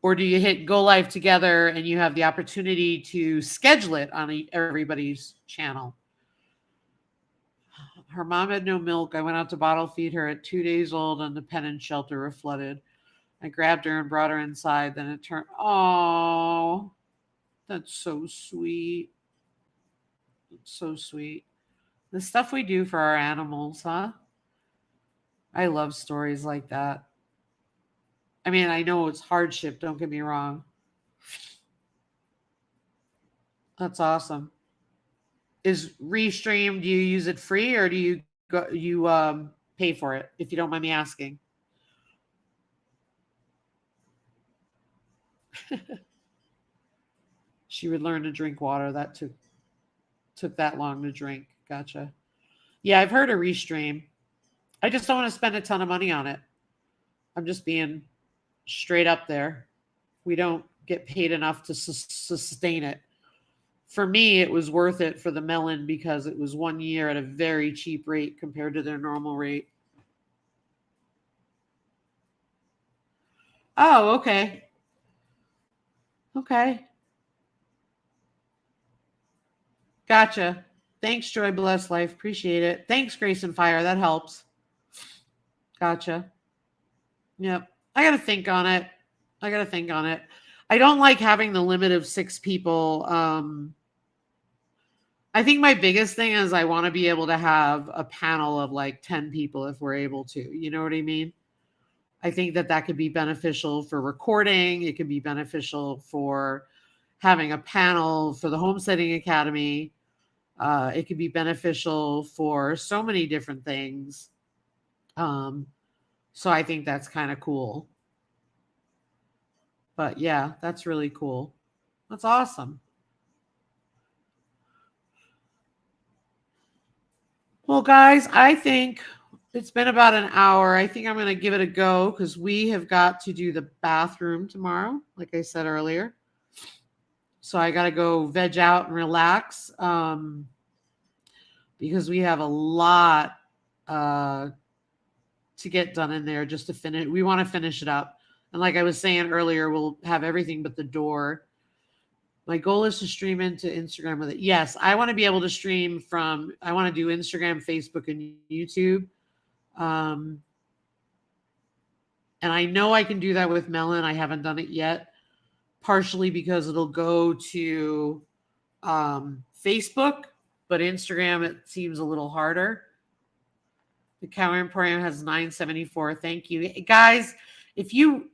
Or do you hit go live together and you have the opportunity to schedule it on everybody's channel? Her mom had no milk. I went out to bottle feed her at 2 days old, and the pen and shelter were flooded. I grabbed her and brought her inside. Then it turned... Oh, that's so sweet. That's so sweet. The stuff we do for our animals, huh? I love stories like that. I mean, I know it's hardship. Don't get me wrong. That's awesome. Is Restream, do you use it free, or do you pay for it, if you don't mind me asking? She would learn to drink water. That took that long to drink. Gotcha. Yeah, I've heard of Restream. I just don't want to spend a ton of money on it. I'm just being straight up there. We don't get paid enough to sustain it. for me, it was worth it for the melon because it was 1 year at a very cheap rate compared to their normal rate. Oh, okay. Okay. Gotcha. Thanks, Joy Bless Life. Appreciate it. Thanks, Grace and Fire. That helps. Gotcha. Yep. I got to think on it. I don't like having the limit of 6 people. I think my biggest thing is I want to be able to have a panel of like 10 people if we're able to. You know what I mean? I think that could be beneficial for recording. It could be beneficial for having a panel for the Homesteading Academy. It could be beneficial for so many different things. So I think that's kind of cool. But yeah, that's really cool. That's awesome. Well, guys, I think it's been about an hour. I think I'm going to give it a go because we have got to do the bathroom tomorrow, like I said earlier. So I got to go veg out and relax because we have a lot to get done in there just to finish. We want to finish it up. And like I was saying earlier, we'll have everything but the door. My goal is to stream into Instagram with it. Yes, I want to be able to stream I want to do Instagram, Facebook, and YouTube. And I know I can do that with Melon. I haven't done it yet, partially because it'll go to Facebook, but Instagram, it seems a little harder. The Cow Emporium has 974. Thank you. Guys, if you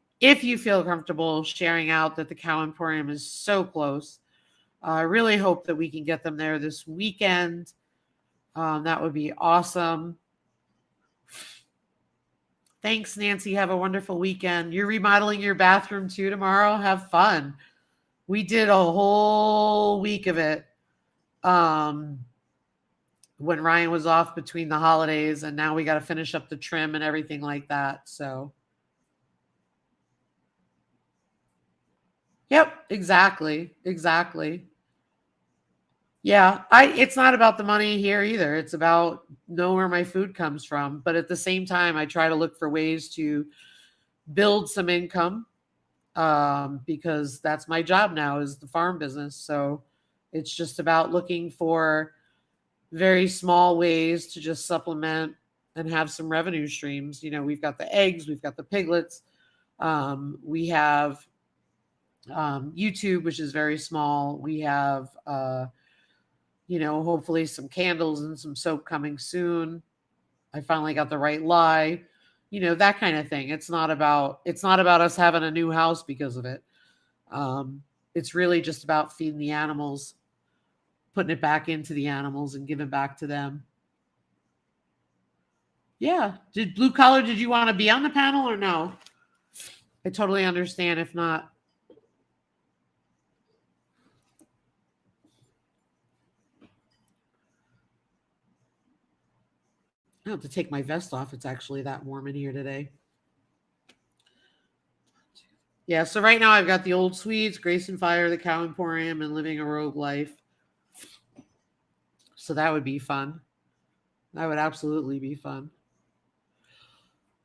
feel comfortable sharing out that the Cow Emporium is so close, I really hope that we can get them there this weekend. That would be awesome. Thanks, Nancy. Have a wonderful weekend. You're remodeling your bathroom too tomorrow. Have fun. We did a whole week of it when Ryan was off between the holidays, and now we got to finish up the trim and everything like that. So, yep, exactly. Yeah, it's not about the money here either. It's about knowing where my food comes from. But at the same time, I try to look for ways to build some income because that's my job now is the farm business. So it's just about looking for very small ways to just supplement and have some revenue streams. You know, we've got the eggs, we've got the piglets, we have YouTube, which is very small. We have, hopefully some candles and some soap coming soon. I finally got the right lye, that kind of thing. It's not about us having a new house because of it. It's really just about feeding the animals, putting it back into the animals and giving back to them. Yeah. Blue Collar, did you want to be on the panel or no? I totally understand if not. I have to take my vest off. It's actually that warm in here today. Yeah, so right now I've got the Old Swedes, Grace and Fire, the Cow Emporium, and Living a Rogue Life. So that would be fun. That would absolutely be fun.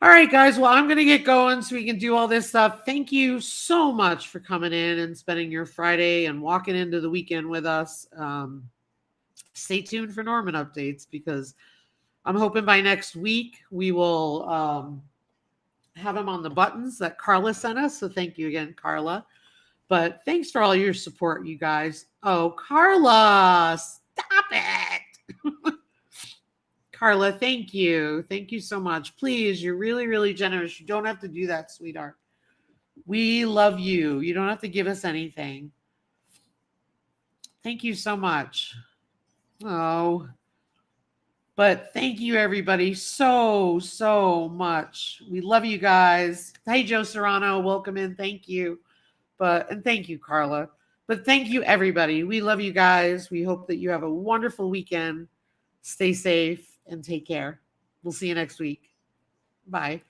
All right, guys. Well, I'm going to get going so we can do all this stuff. Thank you so much for coming in and spending your Friday and walking into the weekend with us. Stay tuned for Norman updates because I'm hoping by next week we will have them on the buttons that Carla sent us. So thank you again, Carla. But thanks for all your support, you guys. Oh, Carla, stop it. Carla, thank you. Thank you so much. Please, you're really, really generous. You don't have to do that, sweetheart. We love you. You don't have to give us anything. Thank you so much. Oh, but thank you, everybody, so, so much. We love you guys. Hey, Joe Serrano, welcome in. Thank you. And thank you, Carla. But thank you, everybody. We love you guys. We hope that you have a wonderful weekend. Stay safe and take care. We'll see you next week. Bye.